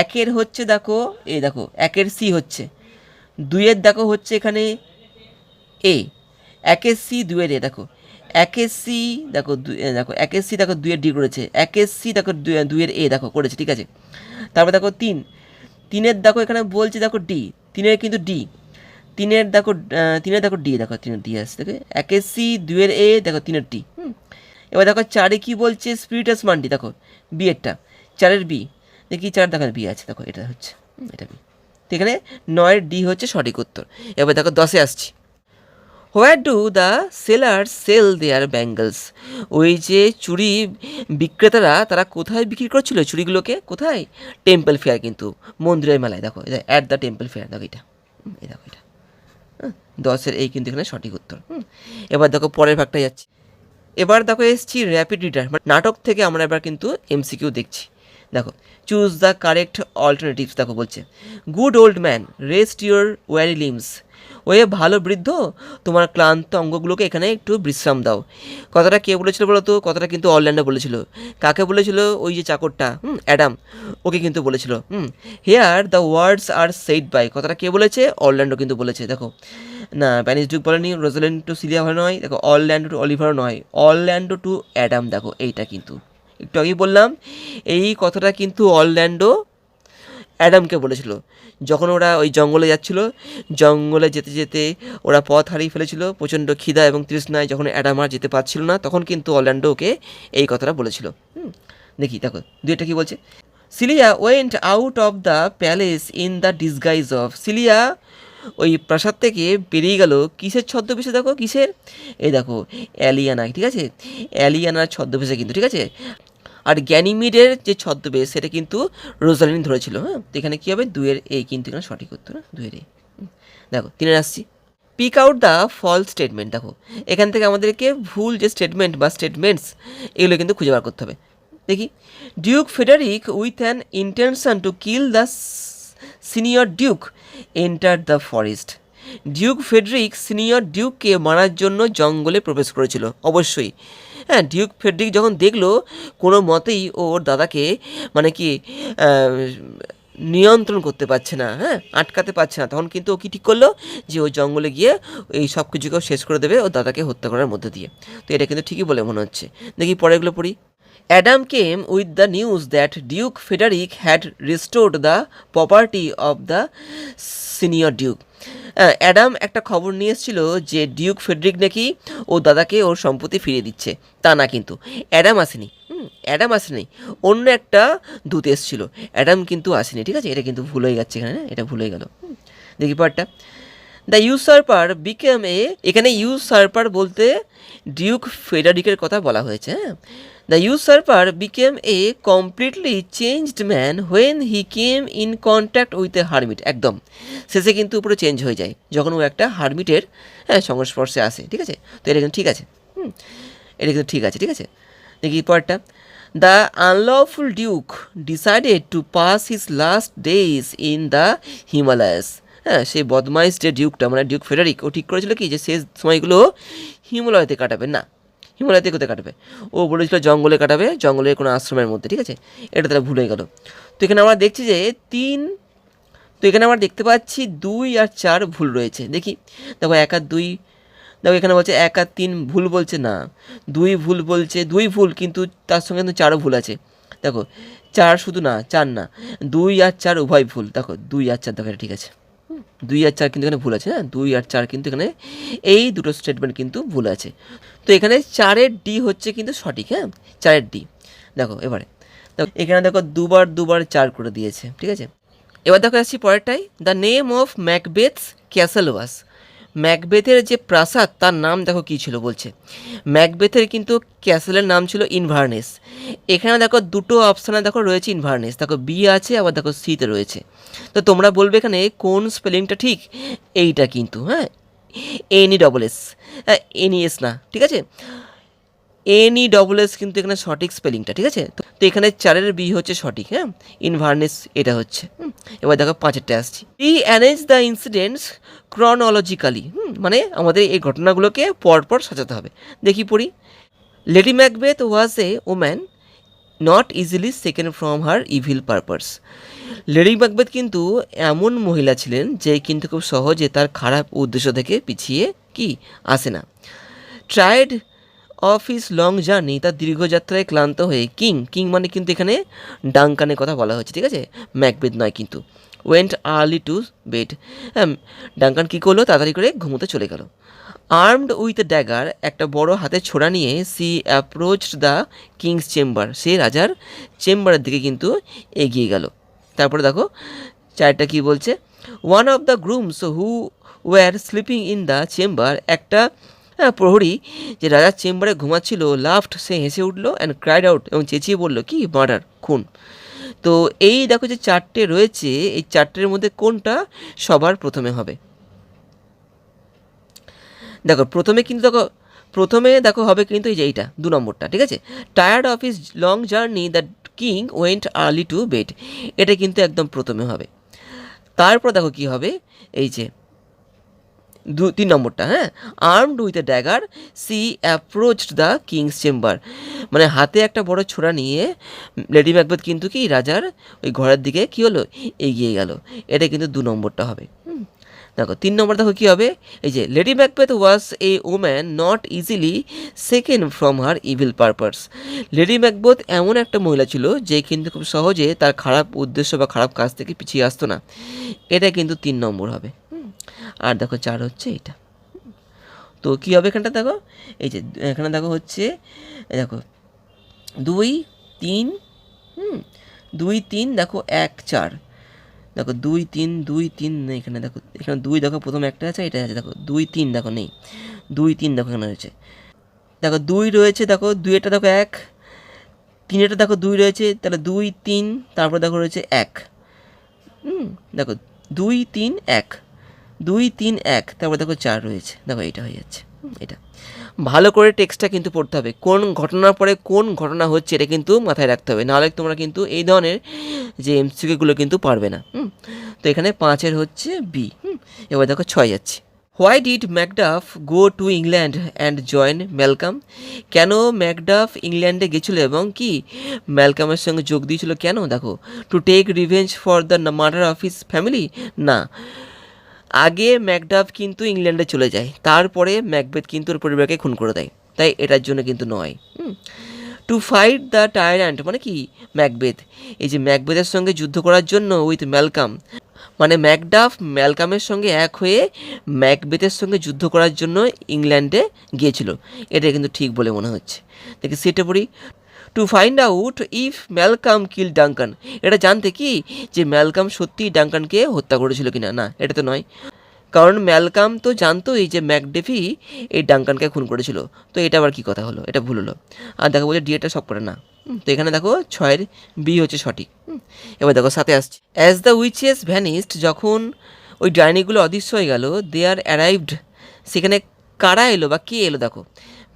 Speaker 1: একের হচ্ছে দেখো, এই দেখো একের সি হচ্ছে, দুইয়ের দেখো হচ্ছে এখানে এ, একের সি দুইয়ের এ, দেখো একের সি দেখো দেখো একের সি দেখো দুইয়ের ডি করেছে, একের সি দেখো দুইয়ের এ দেখো করেছে, ঠিক আছে। তারপর দেখো তিন, তিনের দেখো এখানে বলছে দেখো ডি, তিনের কিন্তু ডি, তিনের দেখো তিনের দেখো ডি, দেখো তিনের ডি আসছে, দেখো একের সি দুইয়ের এ দেখো তিনের ডি। এবার দেখো চারে কি বলছে, স্পিরিটাস মান্ডি, দেখো বি এরটা, চারের বি, দেখি চার দেখো বি আছে, দেখো এটা হচ্ছে, এটা বি। তো এখানে নয়ের ডি হচ্ছে সঠিক উত্তর। এবার দেখো দশে আসছি। Where do the seller sell their bangles, ওই যে চুড়ি বিক্রেতারা তারা কোথায় বিক্রি করছিল চুড়িগুলোকে, কোথায়? টেম্পল ফেয়ার, কিন্তু মন্দিরের মেলায়, দেখো এটা অ্যাট দ্য টেম্পল ফেয়ার, দেখো এটা, এই দেখো এটা, দশের এই কিন্তু এখানে সঠিক উত্তর। এবার দেখো পরের ভাগটা যাচ্ছি। এবার দেখো এসছি র্যাপিড রিডার, নাটক থেকে আমরা এবার কিন্তু এমসিকিউ দেখছি। দেখো চুজ দ্য কারেক্ট অল্টারনেটিভস, দেখো বলছে good old man rest your worry limbs, way ভালো বৃদ্ধ তোমার ক্লান্ত অঙ্গগুলোকে এখানে একটু বিশ্রাম দাও। কথাটা কে বলেছিল বলো তো? কথাটা কিন্তু অরল্যান্ডো বলেছিল। কাকে বলেছিল? ওই যে চাকরটা, অ্যাডাম, ওকে কিন্তু বলেছিল। Here the words are said by, কথাটা কে বলেছে? অরল্যান্ডো কিন্তু বলেছে। দেখো না, স্প্যানিশ ডিউক বলেনি। রোজালিন্ড টু সিলিয়া নয়, দেখো অরল্যান্ডো টু অলিভার নয়, অরল্যান্ডো টু অ্যাডাম, দেখো এইটা কিন্তু একটু আগেই বললাম, এই কথাটা কিন্তু অরল্যান্ডো অ্যাডামকে বলেছিল যখন ওরা ওই জঙ্গলে যাচ্ছিল। জঙ্গলে যেতে যেতে ওরা পথ হারিয়ে ফেলেছিল প্রচণ্ড খিদা এবং তৃষ্ণায়, যখন অ্যাডাম আর যেতে পারছিল না, তখন কিন্তু অরল্যান্ডো ওকে এই কথাটা বলেছিল। দেখি দেখো দুইটা কি বলছে। Celia went out of the palace in the disguise of, Celia ওই প্রাসাদ থেকে বেরিয়ে গেল কিসের ছদ্মবেশে, দেখো কিসের, এই দেখো অ্যালিয়ানা, ঠিক আছে, অ্যালিয়ানার ছদ্মবেশে কিন্তু, ঠিক আছে। আর গ্যানিমিডের যে ছদ্মবেশ সেটা কিন্তু রোজালিন ধরেছিল। হ্যাঁ, তো এখানে কী হবে, দুয়ের এই কিন্তু এখানে সঠিক উত্তর, দুয়ের এই। দেখো তিনের আসছি, pick out the false statement, দেখো এখান থেকে আমাদেরকে ভুল যে স্টেটমেন্ট বা স্টেটমেন্টস এগুলো কিন্তু খুঁজে বার করতে হবে। দেখি, Duke Frederick with an intention to kill the senior duke enter the forest, Duke Frederick senior ডিউককে মারার জন্য জঙ্গলে প্রবেশ করেছিল। অবশ্যই হ্যাঁ, ডিউক ফেডরিক যখন দেখলো কোনো মতেই ওর দাদাকে মানে কি নিয়ন্ত্রণ করতে পারছে না, হ্যাঁ আটকাতে পারছে না, তখন কিন্তু ও কী ঠিক করলো যে ওই জঙ্গলে গিয়ে এই সব কিছুকেও শেষ করে দেবে ওর দাদাকে হত্যা করার মধ্যে দিয়ে। তো এটা কিন্তু ঠিকই বলে মনে হচ্ছে। দেখি পরেরগুলো পড়ি। Adam came with the news that Duke Frederick had restored the property of the senior Duke, Adam একটা খবর নিয়ে এসেছিল যে ডিউক ফেডরিক নাকি ও দাদাকে ওর সম্পত্তি ফিরিয়ে দিচ্ছে। তা না, কিন্তু অ্যাডাম আসেনি, অ্যাডাম আসেনি, অন্য একটা দূত এসেছিল, অ্যাডাম কিন্তু আসেনি, ঠিক আছে। এটা কিন্তু ভুল হয়ে যাচ্ছে এখানে, এটা ভুল হয়ে গেল। দেখি পার্টটা, দ্য ইউসার্পার বিকেম এ, এখানে ইউসার্পার বলতে ডিউক ফেডারিকের কথা বলা হয়েছে। হ্যাঁ, the usurper became a completely changed man when he came in contact with a hermit, একদম শেষে কিন্তু উপরে চেঞ্জ হয়ে যায় যখন ও একটা হারমিটের সংস্পর্শে আসে, ঠিক আছে। তো এটা কিন্তু ঠিক আছে, এটা কিন্তু ঠিক আছে, ঠিক আছে। দেখি পরেরটা, the unlawful Duke decided to pass his last days in the Himalayas, হ্যাঁ সেই বদমাইশ যে ডিউকটা মানে ডিউক ফেডারিক ও ঠিক করেছিল কি যে শেষ সময়গুলো হিমালয়তে কাটাবে, না হিমালয়তে কোথায় কাটাবে, ও বলেছিল জঙ্গলে কাটাবে, জঙ্গলের কোনো আশ্রমের মধ্যে, ঠিক আছে। এটা তারা ভুলে গেল। তো এখানে আমরা দেখছি যে তো এখানে আমরা দেখতে পাচ্ছি 2 আর 4 ভুল রয়েছে। দেখি দেখো 1 আর 2, দেখো এখানে বলছে 1 আর 3 ভুল বলছে, না 2 ভুল বলছে, 2 ভুল কিন্তু তার সঙ্গে কিন্তু 4ও ভুল আছে। দেখো 4 শুধু না, 4 না, 2 আর 4 উভয় ভুল। দেখো 2 আর 4, দেখো এটা ঠিক আছে, 2 আর 4 কিন্তু এখানে ভুল আছে, হ্যাঁ 2 আর 4 কিন্তু এখানে এই দুটো স্টেটমেন্ট কিন্তু ভুল আছে। তো এখানে 4-এর ডি হচ্ছে কিন্তু সঠিক, হ্যাঁ 4-এর ডি। দেখো এবারে দেখো এখানে দেখো দুবার 4 করে দিয়েছে, ঠিক আছে। এবার দেখো আসছি পরেরটাই, the name of Macbeth's castle was, ম্যাকবেথের যে প্রাসাদ তার নাম দেখো কী ছিল বলছে। ম্যাকবেথের কিন্তু ক্যাসেলের নাম ছিল ইনভারনেস। এখানে দেখো দুটো অপশানে দেখো রয়েছে ইনভারনেস, দেখো বি আছে আবার দেখো সিতে রয়েছে। তো তোমরা বলবে এখানে কোন স্পেলিংটা ঠিক, এইটা কিন্তু হ্যাঁ NESS, হ্যাঁ NES না, ঠিক আছে, NESS কিন্তু এখানে সঠিক স্পেলিংটা, ঠিক আছে। তো এখানে 4-এর বি হচ্ছে সঠিক, হ্যাঁ ইনভারনেস এটা হচ্ছে। এবার দেখো 5-এরটা আসছি, রিঅ্যারেঞ্জ দ্য ইনসিডেন্টস ক্রনোলজিক্যালি, মানে আমাদের এই ঘটনাগুলোকে পরপর সাজাতে হবে। দেখি পড়ি, lady Macbeth was a woman not easily second from her evil purpose, lady Macbeth কিন্তু এমন মহিলা ছিলেন যে কিন্তু খুব সহজে তার খারাপ উদ্দেশ্য থেকে পিছিয়ে কি আসে না। Tried of his long journey, তার দীর্ঘযাত্রায় ক্লান্ত হয়ে কিং মানে কিন্তু এখানে ডাঙ্কানের কথা বলা হয়েছে, ঠিক আছে, ম্যাকবেথ নয় কিন্তু। ওয়েন্ট আর্লি টু বেড, হ্যাঁ ডাঙ্কান কী করলো, তাড়াতাড়ি করে ঘুমোতে চলে গেল। আর্মড উইথ এ ড্যাগার, একটা বড় হাতের ছোড়া নিয়ে she approached the king's chamber, সে রাজার চেম্বারের দিকে কিন্তু এগিয়ে গেল। তারপরে দেখো 4টা কী বলছে, one of the grooms who were sleeping in the chamber, একটা প্রহরী যে রাজার চেম্বারে ঘুমাচ্ছিল, লাফট সে হেসে উঠলো অ্যান্ড ক্রাইড আউট এবং চেঁচিয়ে বললো কি মার্ডার, খুন। তো এই দেখো যে 4টে রয়েছে, এই 4টের মধ্যে কোনটা সবার প্রথমে হবে। দেখো প্রথমে দেখো হবে কিন্তু এই যে এইটা 2 নম্বরটা, ঠিক আছে। Tired of his long journey the king went early to bed, এটা কিন্তু একদম প্রথমে হবে। তারপর দেখো কি হবে, এই যে 3 নম্বরটা, হ্যাঁ armed with a dagger she approached the king's chamber, মানে হাতে একটা বড় ছোরা নিয়ে লেডি ম্যাকবেথ কিন্তু কি রাজার ওই ঘরের দিকে কি হলো এগিয়ে গেল, এটা কিন্তু 2 নম্বরটা হবে। দেখো 3 নম্বর দেখো কী হবে, এই যে lady Macbeth was a woman not easily second from her evil purpose. Lady Macbeth এমন একটা মহিলা ছিল যে কিন্তু খুব সহজে তার খারাপ উদ্দেশ্য বা খারাপ কাজ থেকে পিছিয়ে আসতো না। এটা কিন্তু 3 নম্বর হবে। আর দেখো 4 হচ্ছে এটা। তো কী হবে এখানটা দেখো, এই যে এখানে দেখো হচ্ছে দেখো 2 3 2 3 দেখো 1 4, দেখো 2 3 2 3 নেই এখানে, দেখো এখানে 2 দেখো প্রথম একটা আছে, এটা আছে দেখো 2 3 দেখো নেই, 2 3 দেখো এখানে রয়েছে, দেখো 2 রয়েছে, দেখো 2 এটা দেখো 1, 3 এটা দেখো 2 রয়েছে, তাহলে 2 3, তারপর দেখো রয়েছে 1, দেখো 2 3 1, 2 3 1, তারপর দেখো 4 রয়েছে, দেখো এইটা হয়ে যাচ্ছে। এটা ভালো করে টেক্সটটা কিন্তু পড়তে হবে, কোন ঘটনার পরে কোন ঘটনা হচ্ছে এটা কিন্তু মাথায় রাখতে হবে, নাহলে তোমরা কিন্তু এই ধরনের যে এমসিকিউগুলো কিন্তু পারবে না। তো এখানে 5-এর হচ্ছে বি। এবার দেখো 6 যাচ্ছে। Why did Macduff go to England and join Malcolm? কেন ম্যাকডাফ ইংল্যান্ডে গেছিলো এবং কি ম্যালকামের সঙ্গে যোগ দিয়েছিল? কেন? দেখো to take revenge for the murder of his family? না, আগে ম্যাকডাফ কিন্তু ইংল্যান্ডে চলে যায়, তারপরে ম্যাকবেথ কিন্তু ওর পরিবারকে খুন করে দেয়, তাই এটার জন্য কিন্তু নয়। টু ফাইট দ্য টাইরান্ট মানে কি? ম্যাকবেথ এই যে ম্যাকবেথের সঙ্গে যুদ্ধ করার জন্য উইথ ম্যালকাম, মানে ম্যাকডাফ ম্যালকামের সঙ্গে এক হয়ে ম্যাকবেথের সঙ্গে যুদ্ধ করার জন্য ইংল্যান্ডে গিয়েছিল, এটা কিন্তু ঠিক বলে মনে হচ্ছে। দেখি সেটা পড়ি, to find out if Malcolm kill Duncan, এটা জানতে কি যে ম্যালকাম সত্যিই ডাঙ্কানকে হত্যা করেছিল কিনা? না, এটা তো নয়, কারণ ম্যালকাম তো জানতোই যে ম্যাকডেফি এই ডাঙ্কানকে খুন করেছিল, তো এটা আবার কী কথা হলো? এটা ভুল হলো। আর দেখো বলছে ডিএটা সব করে না, তো এখানে দেখো 6-এর বি হচ্ছে সঠিক। এবার দেখো 7-এ আসছে, অ্যাজ দ্য উইচেস ভ্যানিস্ট, যখন ওই ডাইনিগুলো অদৃশ্য হয়ে গেল, দে আর অ্যারাইভড, সেখানে কারা এলো বা কে এলো? দেখো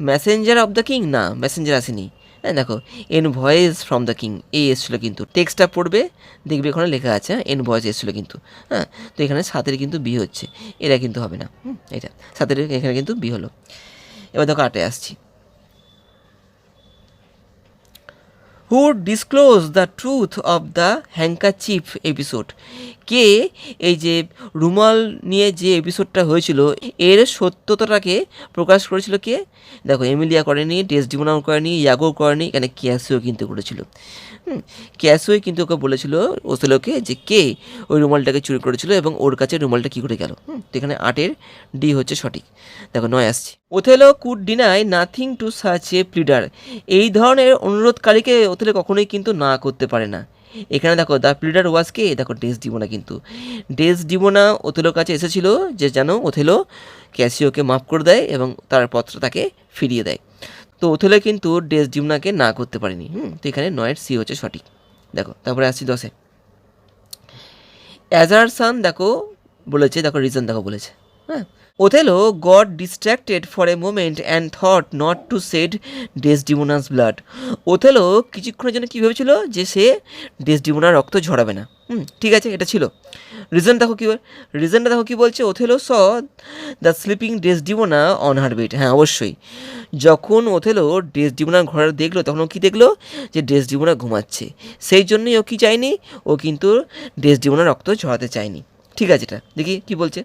Speaker 1: মেসেঞ্জার অফ দ্য কিং, না মেসেঞ্জার আসেনি। হ্যাঁ দেখো N voice from the king, এই এসেছিলো কিন্তু, টেক্সটটা পড়বে দেখবে ওখানে লেখা আছে এন ভয়েস এসেছিলো কিন্তু। হ্যাঁ, তো এখানে 7-এর কিন্তু বি হচ্ছে, এটা কিন্তু হবে না। এটা 7-এর এখানে কিন্তু বি হলো। এবার দেখো 8-এ আসছি, who disclose the truth of the handkerchief episode, কে এই যে রুমাল নিয়ে যে এপিসোডটা হয়েছিল এর সত্যতাটাকে প্রকাশ করেছিল? কে? দেখো এমিলিয়া করেনি, ডেসডিমোনাও করেনি, ইয়াগো করেনি, এখানে ক্যাসিও কিন্তু করেছিল। ক্যাসিওই কিন্তু ওকে বলেছিল ওসেলোকে যে কে ওই রুমালটাকে চুরি করেছিল এবং ওর কাছে রুমালটা কী করে গেল। তো এখানে 8-এর ডি হচ্ছে সঠিক। দেখো 9 আসছি, Othello could deny nothing to such a pleader, এই ধরনের অনুরোধকারীকে ওথেলো কখনোই কিন্তু না করতে পারে না। এখানে দেখো দ্য প্লিডার ওয়াজ কে? দেখো ডেসডিমোনা, কিন্তু ডেসডিমোনা ওথেলোর কাছে এসেছিল যে যেন ওথেলো ক্যাসিওকে মাফ করে দেয় এবং তার পত্র তাকে ফিরিয়ে দেয়। তো ওথেলো কিন্তু ডেসডিমোনাকে না করতে পারেনি। তো এখানে 9-এর সি হচ্ছে সঠিক। দেখো তারপরে আসছি 10-এ, অ্যাজারসান দেখো বলেছে, দেখো রিজন দেখো বলেছে। হ্যাঁ, Othello got distracted for a moment and thought not to shed Desdemona's blood, Othello কিছুক্ষণের জন্য কী ভেবেছিল যে সে ডেসডিমোনার রক্ত ঝরাবে না। ঠিক আছে, এটা ছিল রিজন। দেখো কী, রিজনটা দেখো কী বলছে, Othello saw the sleeping Desdemona on her bed, হ্যাঁ অবশ্যই, যখন ওথেলো ডেসডিমোনার ঘরে দেখলো তখন ও কী দেখলো যে ডেসডিমোনা ঘুমাচ্ছে, সেই জন্যই ও কী চায়নি, ও কিন্তু ডেসডিমোনার রক্ত ঝরাতে চায়নি। ঠিক আছে, এটা দেখি কী বলছে,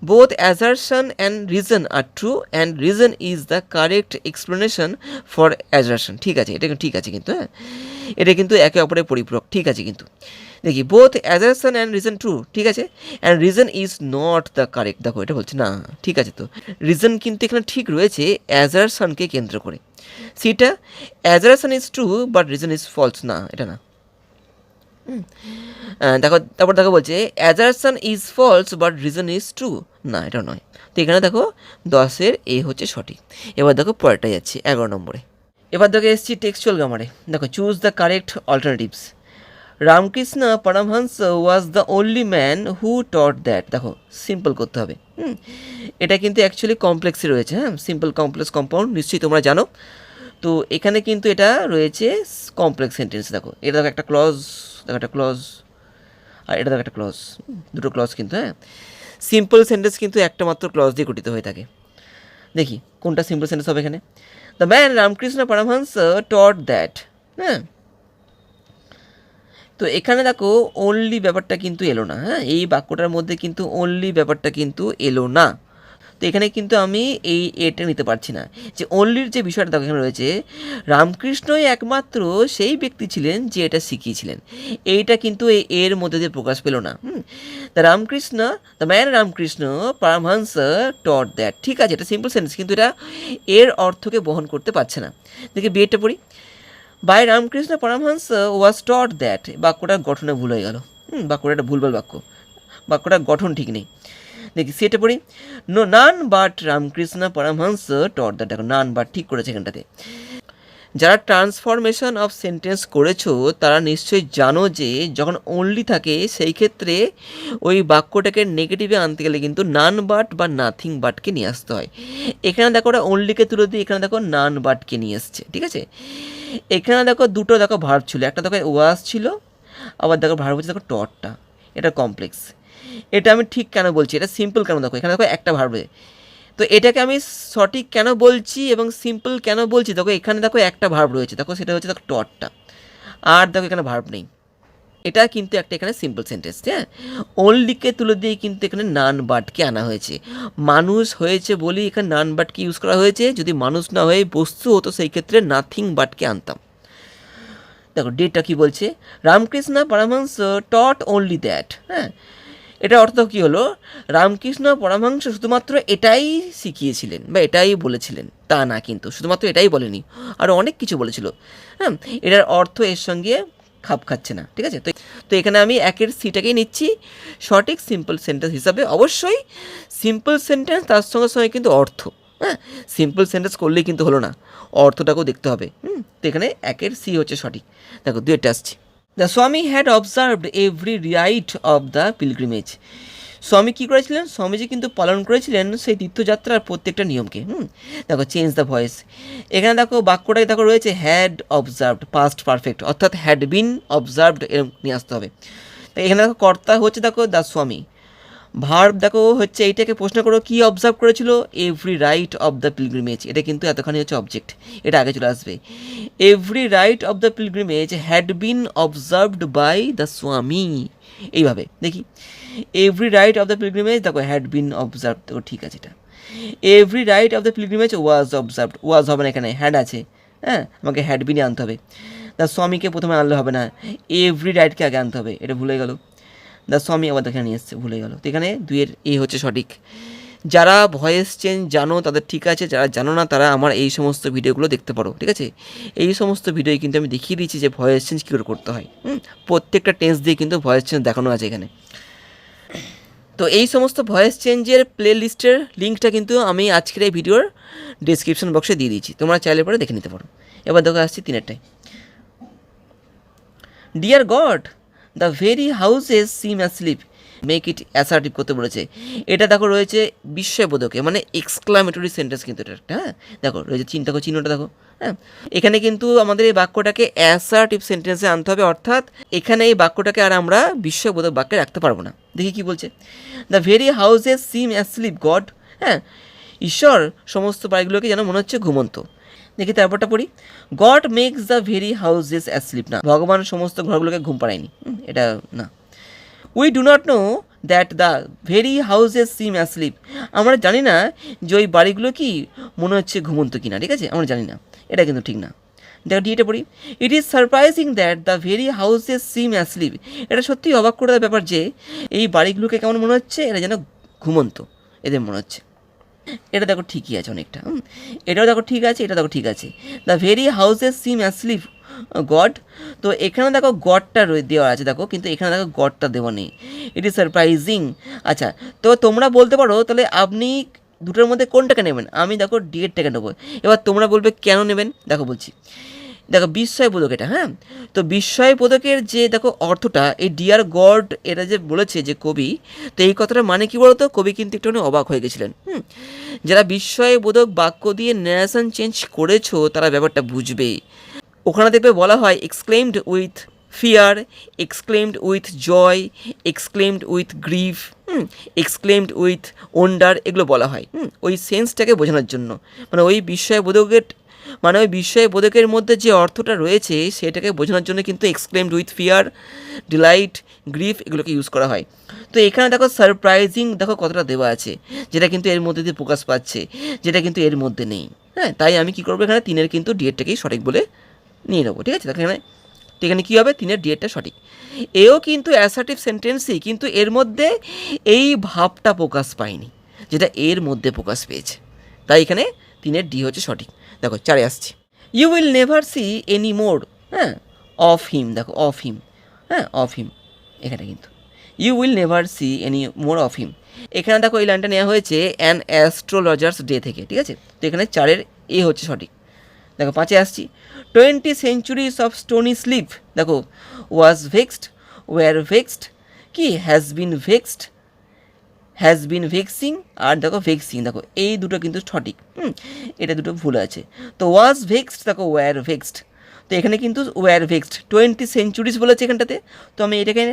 Speaker 1: both assertion and reason are true and reason is the correct explanation for assertion, ঠিক আছে, এটা ঠিক আছে কিন্তু। হ্যাঁ, এটা কিন্তু একে অপরের পরিপূরক, ঠিক আছে কিন্তু। দেখি both assertion and reason true, ঠিক আছে, and reason is not the correct, দেখো এটা বলছে না, ঠিক আছে, তো রিজন কিন্তু এখানে ঠিক রয়েছে অ্যাজারশনকে কেন্দ্র করে, সেটা assertion is true but reason is false, না এটা না। দেখো তারপর দেখো বলছে assertion is false but reason is true, না এটা নয়। তো এখানে দেখো 10-এর এ হচ্ছে সঠিক। এবার দেখো পরেরটা যাচ্ছি 11 নম্বরে, এবার দেখো এসছি টেক্সচুয়াল গ্রামারে। দেখো choose the correct alternatives, Ramakrishna Paramahamsa was the only man who taught that, দেখো সিম্পল করতে হবে। এটা কিন্তু অ্যাকচুয়ালি কমপ্লেক্সে রয়েছে। হ্যাঁ, সিম্পল কমপ্লেক্স কম্পাউন্ড নিশ্চয়ই তোমরা জানো। তো এখানে কিন্তু এটা রয়েছে কমপ্লেক্স সেন্টেন্স। দেখো এটা দেখো একটা ক্লজ, দেখো একটা ক্লজ, আর এটা দেখো একটা ক্লজ, দুটো ক্লজ কিন্তু। হ্যাঁ, সিম্পল সেন্টেন্স কিন্তু একটা মাত্র ক্লজ দিয়ে গঠিত হয়ে থাকে। দেখি কোনটা সিম্পল সেন্টেন্স হবে এখানে, the man Ramakrishna Paramahamsa taught that. হ্যাঁ, তো এখানে দেখো অনলি ব্যাপারটা কিন্তু এলো না, হ্যাঁ, এই বাক্যটার মধ্যে কিন্তু অনলি ব্যাপারটা কিন্তু এলো না। তো এখানে কিন্তু আমি এটা নিতে পারছি না, যে অনলির যে বিষয়টা দেখো এখানে রয়েছে, রামকৃষ্ণই একমাত্র সেই ব্যক্তি ছিলেন যে এটা শিখিয়েছিলেন, এইটা কিন্তু এর মধ্যে দিয়ে প্রকাশ পেল না। The Ramakrishna, the man Ramakrishna Paramahamsa taught that, ঠিক আছে, এটা সিম্পল সেন্টেন্স, কিন্তু এটা এর অর্থকে বহন করতে পারছে না। দেখি বিয়েটা পড়ি, by Ramakrishna Paramahamsa was taught that, বাক্যটার গঠনে ভুল হয়ে গেল, বাক্যটা একটা ভুলভাল বাক্য, বাক্যটার গঠন ঠিক নেই। দেখি সেটা পড়ি, no none but Ramakrishna Paramahamsa taught that, দেখো নান বাট ঠিক করেছে এখানটাতে। যারা ট্রান্সফরমেশন অফ সেন্টেন্স করেছো তারা নিশ্চয়ই জানো যে যখন অনলি থাকে সেই ক্ষেত্রে ওই বাক্যটাকে নেগেটিভে আনতে গেলে কিন্তু নান বাট বা নাথিং বাটকে নিয়ে আসতে হয়। এখানে দেখো ওরা অনলিকে তুলে দিয়ে এখানে দেখো নান বাটকে নিয়ে এসছে, ঠিক আছে। এখানে দেখো দুটো দেখো ভার্ব ছিল, একটা দেখো ওয়াজ ছিল, আবার দেখো ভার্ব হচ্ছে দেখো টটটা, এটা কমপ্লেক্স। এটা আমি ঠিক কেন বলছি, এটা সিম্পল কেন, দেখো এখানে দেখো একটা ভার্বে, তো এটাকে আমি সঠিক কেন বলছি এবং সিম্পল কেন বলছি, দেখো এখানে দেখো একটা ভার্ব রয়েছে, দেখো সেটা হচ্ছে দেখো টটটা, আর দেখো এখানে ভার্ব নেই, এটা কিন্তু একটা এখানে সিম্পল সেন্টেন্স, হ্যাঁ। অনলিকে তুলে দিয়ে কিন্তু এখানে নান বাটকে আনা হয়েছে, মানুষ হয়েছে বলেই এখানে নান বাটকে ইউজ করা হয়েছে, যদি মানুষ না হয়ে বস্তু হতো সেই ক্ষেত্রে নাথিং বাটকে আনতাম। দেখো ডেটটা কি বলছে, রামকৃষ্ণ পরমহংস টট অনলি দ্যাট, হ্যাঁ, এটা অর্থ কী হলো, রামকৃষ্ণ পরমহংস শুধুমাত্র এটাই শিখিয়েছিলেন বা এটাই বলেছিলেন, তা না, কিন্তু শুধুমাত্র এটাই বলেনি, আরও অনেক কিছু বলেছিল, হ্যাঁ, এটার অর্থ এর সঙ্গে খাপ খাচ্ছে না, ঠিক আছে। তো এখানে আমি একের সিটাকেই নিচ্ছি সঠিক সিম্পল সেন্টেন্স হিসাবে। অবশ্যই সিম্পল সেন্টেন্স তার সঙ্গে সঙ্গে কিন্তু অর্থ, হ্যাঁ, সিম্পল সেন্টেন্স করলেই কিন্তু হলো না, অর্থটাকেও দেখতে হবে। তো এখানে একের সি হচ্ছে সঠিক। দেখো দুইটা আসছি, দ্য স্বামী had observed every rite of the pilgrimage, স্বামী কী করেছিলেন, স্বামীজি কিন্তু পালন করেছিলেন সেই তীর্থযাত্রার প্রত্যেকটা নিয়মকে। দেখো চেঞ্জ দ্য ভয়েস, এখানে দেখো বাক্যটাই দেখো রয়েছে হ্যাড অবজার্ভড পাস্ট পারফেক্ট, অর্থাৎ হ্যাড বিন অবজার্ভড এরকম নিয়ে আসতে হবে। তো এখানে দেখো কর্তা হচ্ছে দেখো দ্য স্বামী, ভার্ব দেখো হচ্ছে এইটাকে প্রশ্ন করো কি অবজার্ভ করেছিল, every rite of the pilgrimage, এটা কিন্তু এতখানি হচ্ছে অবজেক্ট, এটা আগে চলে আসবে। Every rite of the pilgrimage had been observed by the swami, এইভাবে দেখি every rite of the pilgrimage, দেখো হ্যাড বিন অবজার্ভ, দেখো ঠিক আছে, এটা every rite of the pilgrimage was observed, was হবে না, এখানে হ্যাড আছে, হ্যাঁ, আমাকে হ্যাড বিনে আনতে হবে, দ্য স্বামীকে প্রথমে আনলে হবে না, এভরি রাইটকে আগে আনতে হবে, এটা ভুলে গেল, দ্য স্বামী আবার এখানে নিয়ে এসছে, ভুলে গেল। তো এখানে দুইয়ের এ হচ্ছে সঠিক। যারা ভয়েস চেঞ্জ জানো তাদের ঠিক আছে, যারা জানো না তারা আমার এই সমস্ত ভিডিওগুলো দেখতে পারো, ঠিক আছে। এই সমস্ত ভিডিওই কিন্তু আমি দেখিয়ে দিচ্ছি যে ভয়েস চেঞ্জ কী করে করতে হয়, প্রত্যেকটা টেন্স দিয়ে কিন্তু ভয়েস চেঞ্জ দেখানো আছে এখানে। তো এই সমস্ত ভয়েস চেঞ্জের প্লে লিস্টের লিঙ্কটা কিন্তু আমি আজকের এই ভিডিওর ডিসক্রিপশন বক্সে দিয়ে দিয়েছি, তোমরা চাইলে পরে দেখে নিতে পারো। এবার দেখো আসছি তিনেরটায়, dear God the very houses seem asleep, make it assertive করতে বলেছে, এটা দেখো রয়েছে বিস্ময়বোধকে, মানে এক্সক্লামেটরি সেন্টেন্স কিন্তু এটা একটা, হ্যাঁ, দেখো রয়েছে দেখো চিহ্নটা দেখো, হ্যাঁ, এখানে কিন্তু আমাদের এই বাক্যটাকে অ্যাসার্টিভ সেন্টেন্সে আনতে হবে, অর্থাৎ এখানে এই বাক্যটাকে আর আমরা বিস্ময়বোধক বাক্যে রাখতে পারবো না। দেখি কি বলছে, the very houses seem asleep god, হ্যাঁ, ঈশ্বর সমস্ত বাড়িগুলোকে যেন মনে হচ্ছে ঘুমন্ত। দেখি তারপরটা পড়ি, God makes the very houses asleep, না, ভগবান সমস্ত ঘরগুলোকে ঘুম পাড়ায়নি, এটা না। We do not know that the very houses seem asleep, আমরা জানি না যে ওই বাড়িগুলো কি মনে হচ্ছে ঘুমন্ত কিনা, ঠিক আছে, আমরা জানি না, এটা কিন্তু ঠিক না। দেখো ডিটা পড়ি, it is surprising that the very houses seem asleep, এটা সত্যিই অবাক করে দেওয়ার ব্যাপার যে এই বাড়িগুলোকে কেমন মনে হচ্ছে, এরা যেন ঘুমন্ত এদের মনে হচ্ছে, এটা দেখো ঠিকই আছে অনেকটা, এটাও দেখো ঠিক আছে, এটা দেখো ঠিক আছে, the very houses seem asleep god, তো এখানে দেখো গডটা দেওয়া আছে দেখো, কিন্তু এখানে দেখো গডটা দেওয়া নেই, ইট ইজ সারপ্রাইজিং। আচ্ছা, তো তোমরা বলতে পারো তাহলে আপনি দুটোর মধ্যে কোনটাকে নেবেন, আমি দেখো ডিএডটাকে নেবো, এবার তোমরা বলবে কেন নেবেন, দেখো বলছি, দেখো বিস্ময়বোধক এটা, হ্যাঁ, তো বিস্ময়বোধকের যে দেখো অর্থটা এই ডিয়ার গড এটা যে বলেছে যে কবি, তো এই কথাটা মানে কি বলতো, কবি কিন্তু একটু অবাক হয়ে গেছিলেন। যারা বিস্ময়বোধক বাক্য দিয়ে ন্যারেশন চেঞ্জ করেছো তারা ব্যাপারটা বুঝবে, ওখানে দেখবে বলা হয় exclaimed with fear, exclaimed with joy, exclaimed with grief, exclaimed with wonder, এগুলো বলা হয় ওই সেন্সটাকে বোঝানোর জন্য, মানে ওই বিস্ময়বোধকের মানে ওই বিস্ময়বোধকের মধ্যে যে অর্থটা রয়েছে সেটাকে বোঝানোর জন্য কিন্তু exclaimed with fear, delight, grief এগুলোকে ইউজ করা হয়। তো এখানে দেখো সারপ্রাইজিং দেখো কতটা দেওয়া আছে, যেটা কিন্তু এর মধ্যে দিয়ে প্রকাশ পাচ্ছে, যেটা কিন্তু এর মধ্যে নেই। হ্যাঁ, তাই আমি কী করবো, এখানে 3-এর কিন্তু ডিএডটাকেই সঠিক বলে নিয়ে নেবো। ঠিক আছে, এখানে কী হবে, 3-এর ডিএডটা সঠিক। এও কিন্তু অ্যাসার্টিভ সেন্টেন্সই, কিন্তু এর মধ্যে এই ভাবটা প্রকাশ পায়নি যেটা এর মধ্যে প্রকাশ পেয়েছে, তাই এখানে 3-এর ডি হচ্ছে সঠিক। দেখো 4-এ আসছি। You will never see any more, হ্যাঁ, অফ হিম। দেখো অফ হিম, হ্যাঁ, অফ হিম এখানে কিন্তু you will never see any more of him. এখানে দেখো এই লাইনটা নেওয়া হয়েছে অ্যান অ্যাস্ট্রোলজার্স ডে থেকে। ঠিক আছে, তো এখানে 4-এর এ হচ্ছে সঠিক। দেখো 5-এ আসছি। 20 centuries অফ স্টোনি স্লিপ। দেখো ওয়াজ ভেক্সড, ওয়ার ভেক্সড, কি has been vexed, has been vexing, আর দেখো ভেক্সিং। দেখো এই দুটো কিন্তু সঠিক, এটা দুটো ভুল আছে। তো ওয়াজ ভেক্সড, দেখো ওয়ার ভেক্সড। তো এখানে কিন্তু ওয়ার ভেক্সড 20 centuries বলেছে এখানটাতে, তো আমি এটাকে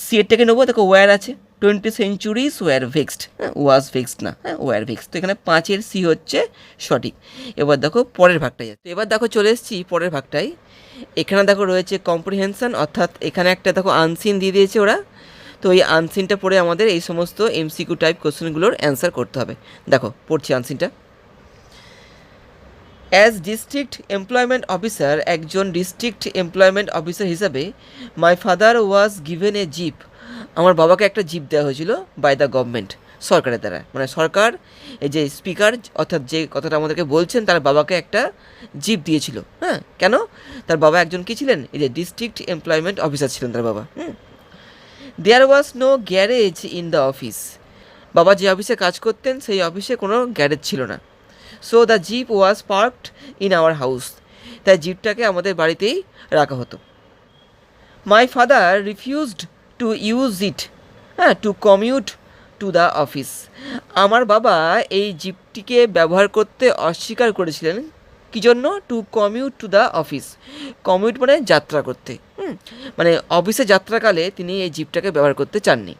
Speaker 1: সিএরটাকে নেবো। দেখো ওয়ার আছে, 20 centuries ওয়ার ভেক্সড, হ্যাঁ, ওয়াজ ভেক্সড না, হ্যাঁ, ওয়ার ভেক্সড। তো এখানে 5-এর সি হচ্ছে সঠিক। এবার দেখো পরের ভাগটাই যাচ্ছে। এবার দেখো চলে এসেছি পরের ভাগটাই। এখানে দেখো রয়েছে কম্প্রিহেনশন, অর্থাৎ এখানে একটা দেখো আনসিন দিয়ে দিয়েছে ওরা। তো এই আনসিনটা পড়ে আমাদের এই সমস্ত এমসিকিউ টাইপ কোশ্চেনগুলোর অ্যান্সার করতে হবে। দেখো পড়ছি আনসিনটা। অ্যাজ ডিস্ট্রিক্ট এমপ্লয়মেন্ট অফিসার, একজন ডিস্ট্রিক্ট এমপ্লয়মেন্ট অফিসার হিসাবে, my father was given a jeep. আমার বাবাকে একটা জিপ দেওয়া হয়েছিল বাই দ্য গভর্নমেন্ট, সরকারের দ্বারা। মানে সরকার, এই যে স্পিকার অর্থাৎ যে কথাটা আমাদেরকে বলছেন, তার বাবাকে একটা জিপ দিয়েছিল। হ্যাঁ, কেন? তার বাবা একজন কী ছিলেন, এই যে ডিস্ট্রিক্ট এমপ্লয়মেন্ট অফিসার ছিলেন তার বাবা। There was no garage in the office. বাবা যে অফিসে কাজ করতেন সেই অফিসে কোনো গ্যারেজ ছিল না। So the jeep was parked in our house. তাই জিপটাকে আমাদের বাড়িতেই রাখা হতো। My father refused to use it, হ্যাঁ, to commute to the office. আমার বাবা এই জিপটিকে ব্যবহার করতে অস্বীকার করেছিলেন। কী জন্য? To commute to the office. Commute মানে যাত্রা করতে, মানে অফিসে যাত্রাকালে তিনি এই জিপটাকে ব্যবহার করতে চাননি।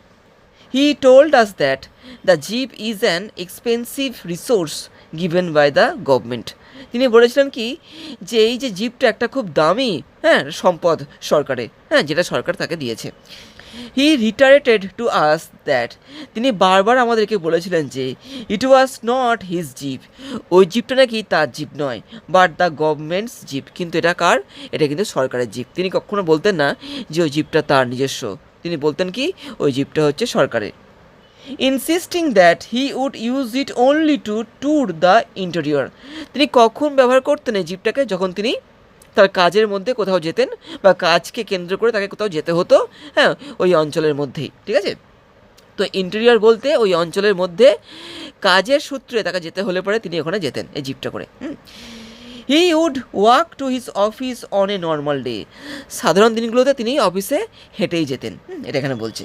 Speaker 1: He told us that the jeep is an expensive resource given by the government. তিনি বলেছিলেন কি, যে এই যে জিপটা একটা খুব দামি, হ্যাঁ, সম্পদ সরকারের, হ্যাঁ, যেটা সরকার তাকে দিয়েছে। হি রিটারেটেড টু আস দ্যাট, তিনি বারবার আমাদেরকে বলেছিলেন যে ইট ওয়াজ নট হিজ জিপ, ওই জিপটা নাকি তার জিপ নয়, বাট দ্য গভর্নমেন্টস জিপ, কিন্তু এটা কার? এটা কিন্তু সরকারের জিপ। তিনি কখনো বলতেন না যে ওই জিপটা তার নিজস্ব, তিনি বলতেন কি ওই জিপটা হচ্ছে সরকারের। Insisting that he would use it only to tour the interior. তিনি কখন ব্যবহার করতেন এই জিপটাকে? যখন তিনি তার কাজের মধ্যে কোথাও যেতেন, বা কাজকে কেন্দ্র করে তাকে কোথাও যেতে হতো, হ্যাঁ, ওই অঞ্চলের মধ্যেই। ঠিক আছে, তো ইন্টেরিয়র বলতে ওই অঞ্চলের মধ্যে কাজের সূত্রে তাকে যেতে হলে পরে তিনি ওখানে যেতেন এই জিপটা করে। He would walk to his office on a normal day. সাধারণ দিনগুলোতে তিনি অফিসে হেঁটেই যেতেন, এটা এখানে বলছে।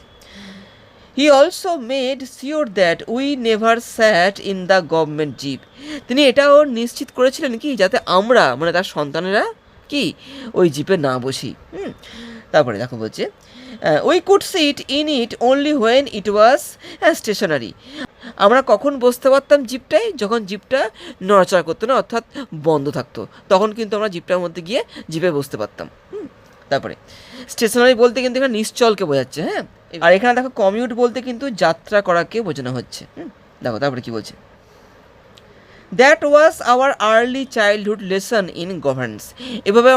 Speaker 1: He also made sure that we never sat in the government jeep. তিনি এটাও নিশ্চিত করেছিলেন কি, যাতে আমরা, মানে তার সন্তানেরা কি ওই জিপে না বসি। তারপরে দেখো বলছে, we could sit in it only when it was stationary. আমরা কখন বসতে পারতাম জিপটায়? যখন জিপটা নড়াচড়া করতো না, অর্থাৎ বন্ধ থাকতো, তখন কিন্তু আমরা জিপটার মধ্যে গিয়ে জিপে বসতে পারতাম। তারপরে স্টেশনারি বলতে কিন্তু এখানে নিশ্চলকে বোঝাচ্ছে, হ্যাঁ। আর এখানে দেখো কমিউট বলতে কিন্তু যাত্রা করাকে বোঝানো হচ্ছে। দেখো তারপরে কি বলছে, that was our early childhood lesson in governance. এভাবে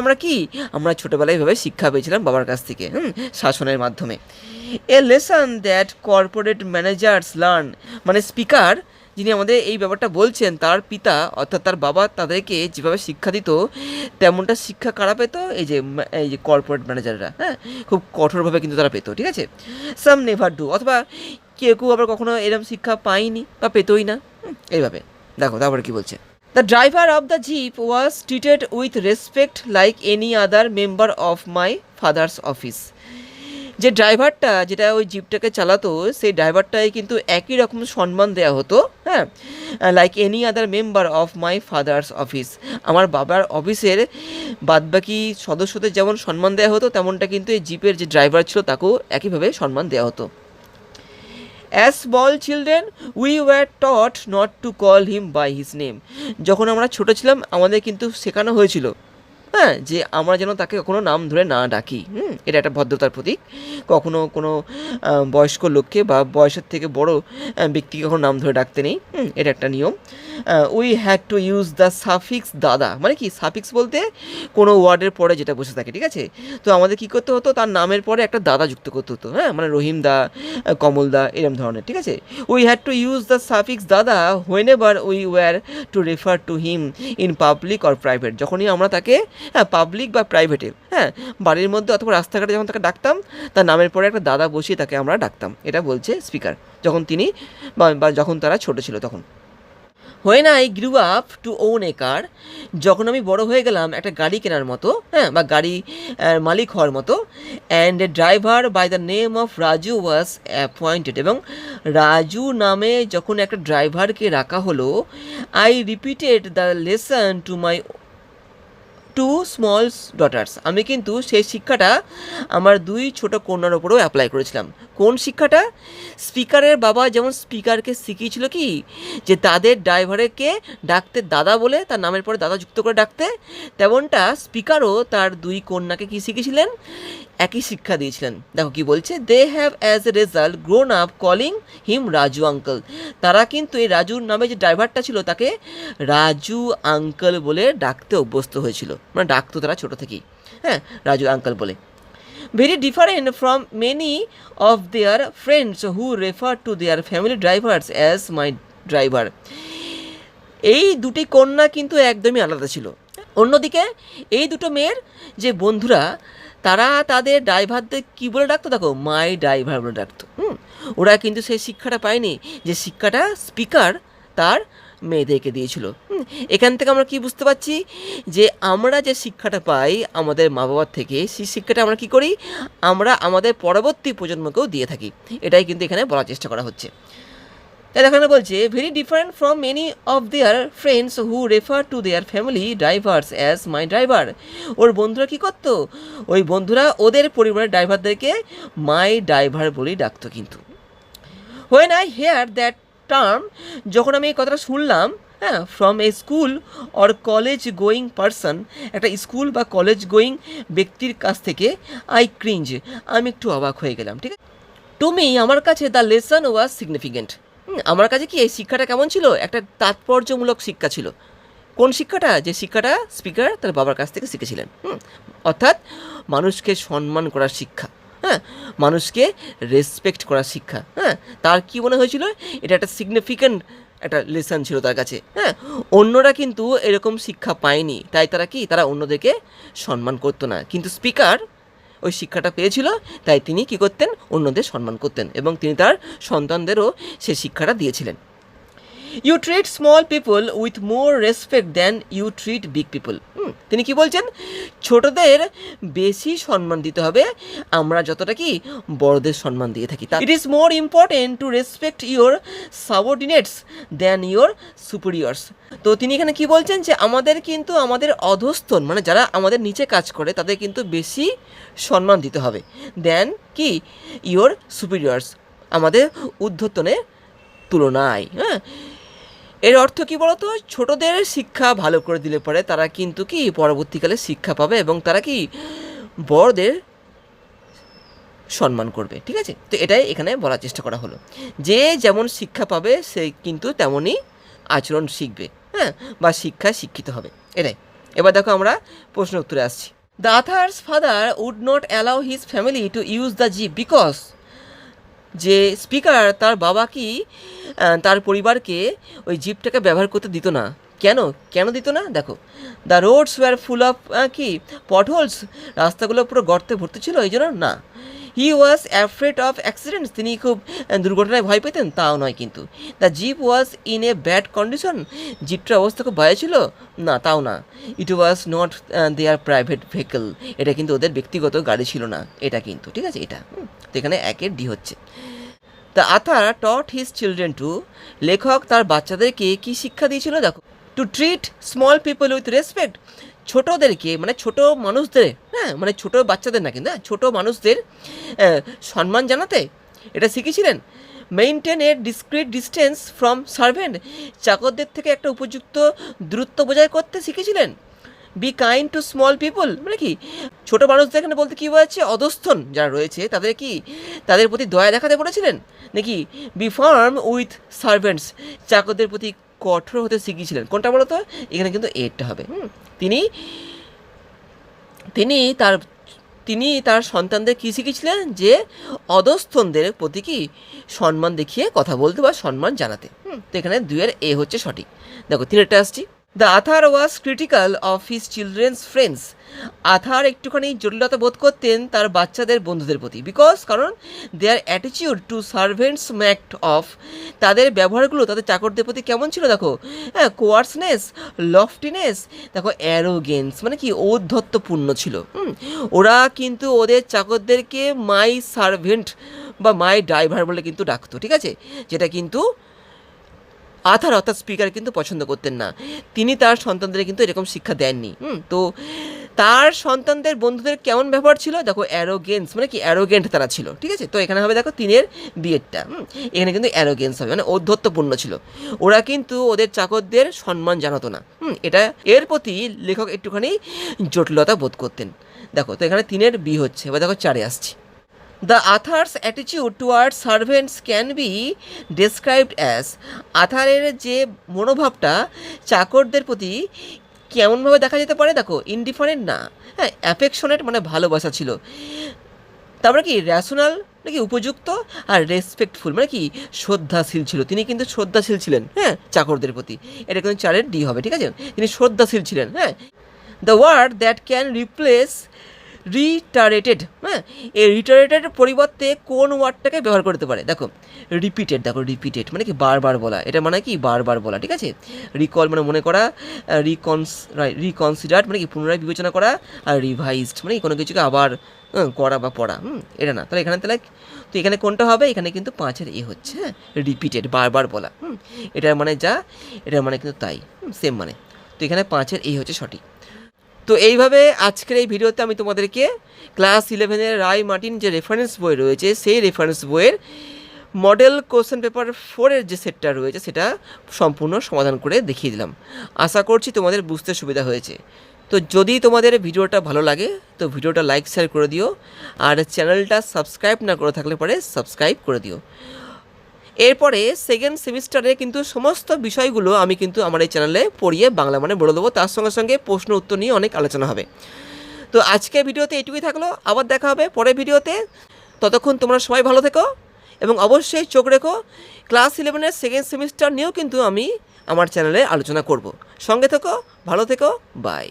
Speaker 1: আমরা ছোটোবেলায় এভাবে শিক্ষা পেয়েছিলাম বাবার কাছ থেকে, শাসনের মাধ্যমে। A lesson that corporate managers learn, মানে স্পিকার যিনি আমাদের এই ব্যাপারটা বলছেন, তার পিতা অর্থাৎ তার বাবা তাদেরকে যেভাবে শিক্ষা দিত, তেমনটা শিক্ষা কারা পেত? এই যে কর্পোরেট ম্যানেজাররা, হ্যাঁ, খুব কঠোরভাবে কিন্তু তারা পেত। ঠিক আছে, সাম নেভার ডু, অথবা কেউ কেউ আবার কখনো এরকম শিক্ষা পায়নি বা পেতই না, এইভাবে। দেখো তারপরে কি বলছে, the driver of the jeep was treated with respect like any other member of my father's office. যে ড্রাইভারটা যেটা ওই জিপটাকে চালাতো, সেই ড্রাইভারটাই কিন্তু একই রকম সম্মান দেওয়া হতো, হ্যাঁ, like any other member of my father's office. আমার বাবার অফিসের বাদবাকি সদস্যদের যেমন সম্মান দেওয়া হতো, তেমনটা কিন্তু এই জিপের যে ড্রাইভার ছিল তাকেও একইভাবে সম্মান দেওয়া হতো। As small children we were taught not to call him by his name. যখন আমরা ছোটো ছিলাম আমাদের কিন্তু শেখানো হয়েছিল, হ্যাঁ, যে আমরা যেন তাকে কখনো নাম ধরে না ডাকি। এটা একটা ভদ্রতার প্রতীক। কখনো কোনো বয়স্ক লোককে বা বয়সের থেকে বড় ব্যক্তিকে কখনো নাম ধরে ডাকতে নেই। এটা একটা নিয়ম। We had to use the suffix দাদা, মানে কি সাফিক্স বলতে কোনো ওয়ার্ডের পরে যেটা বসে থাকে, ঠিক আছে। তো আমাদের কী করতে হতো, তার নামের পরে একটা দাদা যুক্ত করতে হতো, হ্যাঁ, মানে রহিম দা, কমল দা, এরম ধরনের, ঠিক আছে। We had to use the suffix dada whenever we were to refer to him in public or private. যখনই আমরা তাকে, হ্যাঁ, পাবলিক বা প্রাইভেটে, হ্যাঁ, বাড়ির মধ্যে অথবা রাস্তাঘাটে যখন তাকে ডাকতাম তার নামের পরে একটা দাদা বসিয়ে তাকে আমরা ডাকতাম। এটা বলছে স্পিকার, যখন তিনি বা যখন তারা ছোটো ছিল তখন। When I grew up to own a car, যখন আমি বড় হয়ে গেলাম একটা গাড়ি কেনার মতো, হ্যাঁ, বা গাড়ি মালিক হওয়ার মতো। And a driver by the name of Raju was appointed, এবং রাজু নামে যখন একটা ড্রাইভারকে রাখা হলো, I repeated the lesson to my two small daughters, আমি কিন্তু সেই শিক্ষাটা আমার দুই ছোট কন্যার ওপরেও অ্যাপ্লাই করেছিলাম। কোন শিক্ষাটা? স্পিকারের বাবা যেমন স্পিকারকে শিখিয়েছিল কি, যে তাদের ড্রাইভারকে ডাকতে দাদা বলে, তার নামের পরে দাদা যুক্ত করে ডাকতে, তেমনটা স্পিকারও তার দুই কন্যাকে কী শিখিয়েছিলেন, একই শিক্ষা দিয়েছিলেন। দেখো কি বলছে, they have as a result grown up calling him Raju uncle, তারা কিন্তু এই রাজুর নামে যে ড্রাইভারটা ছিল তাকে রাজু আঙ্কেল বলে ডাকতে অভ্যস্ত হয়েছিল, মানে ডাকতো তারা ছোটো থেকেই, হ্যাঁ, রাজু আঙ্কেল বলে। Very different from many of their friends who refer to their family drivers as my driver. এই দুটি কন্যা কিন্তু একদমই আলাদা ছিল। অন্যদিকে এই দুটো মেয়ের যে বন্ধুরা, তারা তাদের ড্রাইভারদের কী বলে ডাকতো, দেখো, মাই ড্রাইভার বলে ডাকতো। ওরা কিন্তু সেই শিক্ষাটা পায়নি যে শিক্ষাটা স্পিকার তার মেয়েদেরকে দিয়েছিল। এখান থেকে আমরা কি বুঝতে পারছি, যে আমরা যে শিক্ষাটা পাই আমাদের মা বাবার থেকে, সেই শিক্ষাটা আমরা কী করি, আমরা আমাদের পরবর্তী প্রজন্মকেও দিয়ে থাকি। এটাই কিন্তু এখানে বলার চেষ্টা করা হচ্ছে। তাই এখানে বলছে very different from many of their friends who refer to their family drivers as my driver. ওর বন্ধুরা কী করতো, ওই বন্ধুরা ওদের পরিবারের ড্রাইভারদেরকে মাই ড্রাইভার বলেই ডাকতো। কিন্তু when I hear that term, যখন আমি এই কথাটা শুনলাম, হ্যাঁ, from a school or college going person, একটা স্কুল বা কলেজ গোয়িং ব্যক্তির কাছ থেকে, আই ক্রিঞ্জ, আমি একটু অবাক হয়ে গেলাম, ঠিক আছে। টু মি, আমার কাছে দ্য লেসন ওয়াজ সিগনিফিকেন্ট। আমার কাছে কি এই শিক্ষাটা কেমন ছিল, একটা তাৎপর্যমূলক শিক্ষা ছিল। কোন শিক্ষাটা? যে শিক্ষাটা স্পিকার তার বাবার কাছ থেকে শিখেছিলেন। অর্থাৎ মানুষকে সম্মান করার শিক্ষা, হ্যাঁ, মানুষকে রেসপেক্ট করার শিক্ষা। হ্যাঁ, তার কি মনে হয়েছিল, এটা একটা সিগনিফিক্যান্ট একটা লেসন ছিল তার কাছে। হ্যাঁ, অন্যরা কিন্তু এরকম শিক্ষা পায়নি, তাই তারা কি, তারা অন্যদেরকে সম্মান করতো না। কিন্তু স্পিকার ওই শিক্ষাটা পেয়েছিল, তাই তিনি কী করতেন, অন্যদের সম্মান করতেন, এবং তিনি তার সন্তানদেরও সে শিক্ষাটা দিয়েছিলেন। You treat small people with more respect than you treat big people. তিনি কি বলছেন, ছোটদের বেশি সম্মান দিতে হবে আমরা যতটা কি বড়দের সম্মান দিয়ে থাকি। It is more important to respect your subordinates than your superiors. তো তিনি এখানে কি বলছেন, যে আমাদের কিন্তু আমাদের অধস্তন, মানে যারা আমাদের নিচে কাজ করে, তাদের কিন্তু বেশি সম্মান দিতে হবে দ্যান কি ইউর সুপিরিয়র্স, আমাদের ঊর্ধ্বতনের তুলনায়। হ্যাঁ, এর অর্থ কী বলতো, ছোটদের শিক্ষা ভালো করে দিলে পরে তারা কিন্তু কি পরবর্তীকালে শিক্ষা পাবে এবং তারা কি বড়দের সম্মান করবে, ঠিক আছে। তো এটাই এখানে বলার চেষ্টা করা হলো, যে যেমন শিক্ষা পাবে সে কিন্তু তেমনই আচরণ শিখবে, হ্যাঁ, বা শিক্ষায় শিক্ষিত হবে, এটাই। এবার দেখো আমরা প্রশ্ন উত্তরে আসছি। The author's father would not allow his family to use the jeep because, যে স্পিকার তার বাবা কি তার পরিবারকে ওই জিপটাকে ব্যবহার করতে দিত না। কেন দিত না? দেখো, the roads were full of কি পটহোলস, রাস্তাগুলো পুরো গর্তে ভর্তি ছিল, এই জন্য না। He was afraid of accidents, তিনি খুব দুর্ঘটনায় ভয় পেতেন, তাও নয়। কিন্তু the jeep was in a bad condition, জিপটার অবস্থা খুব ভয় ছিল, না, তাও না। It was not their private vehicle, এটা কিন্তু ওদের ব্যক্তিগত গাড়ি ছিল না, এটা কিন্তু, ঠিক আছে। এটা তো এখানে একের ডি হচ্ছে। The author taught his children to, লেখক তার বাচ্চাদেরকে কি শিক্ষা দিয়েছিল, দেখো, to treat small people with respect, ছোটোদেরকে, মানে ছোটো মানুষদের, হ্যাঁ, মানে ছোটো বাচ্চাদের না কিন্তু, ছোটো মানুষদের সম্মান জানাতে, এটা শিখেছিলেন। Maintain A discrete distance from servant, চাকরদের থেকে একটা উপযুক্ত দূরত্ব বজায় করতে শিখেছিলেন। Be kind to small people, মানে কি ছোটো মানুষদের এখানে বলতে কী বোঝাচ্ছে, অধস্থন যারা রয়েছে তাদের কি তাদের প্রতি দয়া দেখাতে বলেছিলেন নাকি বি ফার্ম উইথ সার্ভেন্টস, চাকরদের প্রতি কঠোর হতে শিখিয়েছিলেন। কোনটা বলো তো, এখানে কিন্তু এরটা হবে। তিনি তিনি তার তিনি তার সন্তানদের কী শিখিয়েছিলেন, যে অধস্থনদের প্রতি কি সম্মান দেখিয়ে কথা বলতে বা সম্মান জানাতে। তো এখানে 2-এর এ হচ্ছে সঠিক। দেখো 3-এরটা আসছি। The author was critical of his children's friends, Arthur একটুখানি জটিলতা বোধ করতেন তার বাচ্চাদের বন্ধুদের প্রতি, বিকজ কারণ দেয়ার অ্যাটিচিউড টু সার্ভেন্টস ম্যাক্ট অফ, তাদের ব্যবহারগুলো তাদের চাকরদের প্রতি কেমন ছিল দেখো, হ্যাঁ, কোয়ার্সনেস, লফটিনেস, দেখো অ্যারোগেন্স, মানে কি ঔদ্ধত্যপূর্ণ ছিল। ওরা কিন্তু ওদের চাকরদেরকে মাই সার্ভেন্ট বা মাই ড্রাইভার বলে কিন্তু ডাকতো, ঠিক আছে, যেটা কিন্তু আথার অর্থাৎ স্পিকার কিন্তু পছন্দ করতেন না। তিনি তার সন্তানদের কিন্তু এরকম শিক্ষা দেননি। তো তার সন্তানদের বন্ধুদের কেমন ব্যবহার ছিল দেখো, অ্যারোগেন্স, মানে কি অ্যারোগেন্ট তারা ছিল, ঠিক আছে। তো এখানে হবে দেখো 3-এর বিয়েরটা, এখানে কিন্তু অ্যারোগেন্স হবে, মানে ঔদ্ধত্যপূর্ণ ছিল। ওরা কিন্তু ওদের চাকরদের সম্মান জানাতো না। এটা এর প্রতি লেখক একটুখানি জটিলতা বোধ করতেন। দেখো তো এখানে 3-এর বি হচ্ছে। এবার দেখো 4-এ আসছি। দ্য আথার্স অ্যাটিচিউড toward servants can be described as, আথারের যে মনোভাবটা চাকরদের প্রতি কেমনভাবে দেখা যেতে পারে দেখো, ইনডিফারেন্ট না, হ্যাঁ, অ্যাফেকশনেট মানে ভালোবাসা ছিল, তারপরে কি র্যাশনাল নাকি উপযুক্ত, আর রেসপেক্টফুল মানে কি শ্রদ্ধাশীল ছিল। তিনি কিন্তু শ্রদ্ধাশীল ছিলেন, হ্যাঁ, চাকরদের প্রতি। এটা কিন্তু 4-এর ডি হবে, ঠিক আছে, তিনি শ্রদ্ধাশীল ছিলেন। হ্যাঁ, the word that can replace reiterated, হ্যাঁ, এই রিটারেটেড পরিবর্তে কোন ওয়ার্ডটাকে ব্যবহার করতে পারে দেখো, রিপিটেড, দেখো রিপিটেড মানে কি বারবার বলা, এটা মানে কি বারবার বলা, ঠিক আছে। রিকল মানে মনে করা, রিকনসিডার্ড মানে কি পুনরায় বিবেচনা করা, আর রিভাইজড মানে কি কোনো কিছুকে আবার করা বা পড়া, এটা না। তাহলে এখানে তাহলে তো এখানে কোনটা হবে, এখানে কিন্তু 5-এর এ হচ্ছে, হ্যাঁ, রিপিটেড বারবার বলা, এটার মানে যা, এটার মানে কিন্তু তাই, সেম মানে। তো এখানে 5-এর এই হচ্ছে সঠিক। তো এইভাবে আজকের এই ভিডিওতে আমি তোমাদেরকে ক্লাস 11-এর রায় মার্টিন যে রেফারেন্স বই রয়েছে, সেই রেফারেন্স বইয়ের মডেল কোশ্চেন পেপার 4-এর যে সেটটা রয়েছে সেটা সম্পূর্ণ সমাধান করে দেখিয়ে দিলাম। আশা করছি তোমাদের বুঝতে সুবিধা হয়েছে। তো যদি তোমাদের ভিডিওটা ভালো লাগে তো ভিডিওটা লাইক শেয়ার করে দিও, আর চ্যানেলটা সাবস্ক্রাইব না করে থাকলে পরে সাবস্ক্রাইব করে দিও। এরপরে সেকেন্ড সেমিস্টারে কিন্তু সমস্ত বিষয়গুলো আমি কিন্তু আমার এই চ্যানেলে পড়িয়ে বাংলা মানে বলে দেবো, তার সঙ্গে সঙ্গে প্রশ্ন উত্তর নিয়ে অনেক আলোচনা হবে। তো আজকে ভিডিওতে এইটুকুই থাকলো, আবার দেখা হবে পরের ভিডিওতে। ততক্ষণ তোমরা সবাই ভালো থেকো, এবং অবশ্যই চোখ রেখো ক্লাস 11-এর সেকেন্ড সেমিস্টার নিয়েও কিন্তু আমি আমার চ্যানেলে আলোচনা করব। সঙ্গে থেকো, ভালো থেকো, বাই।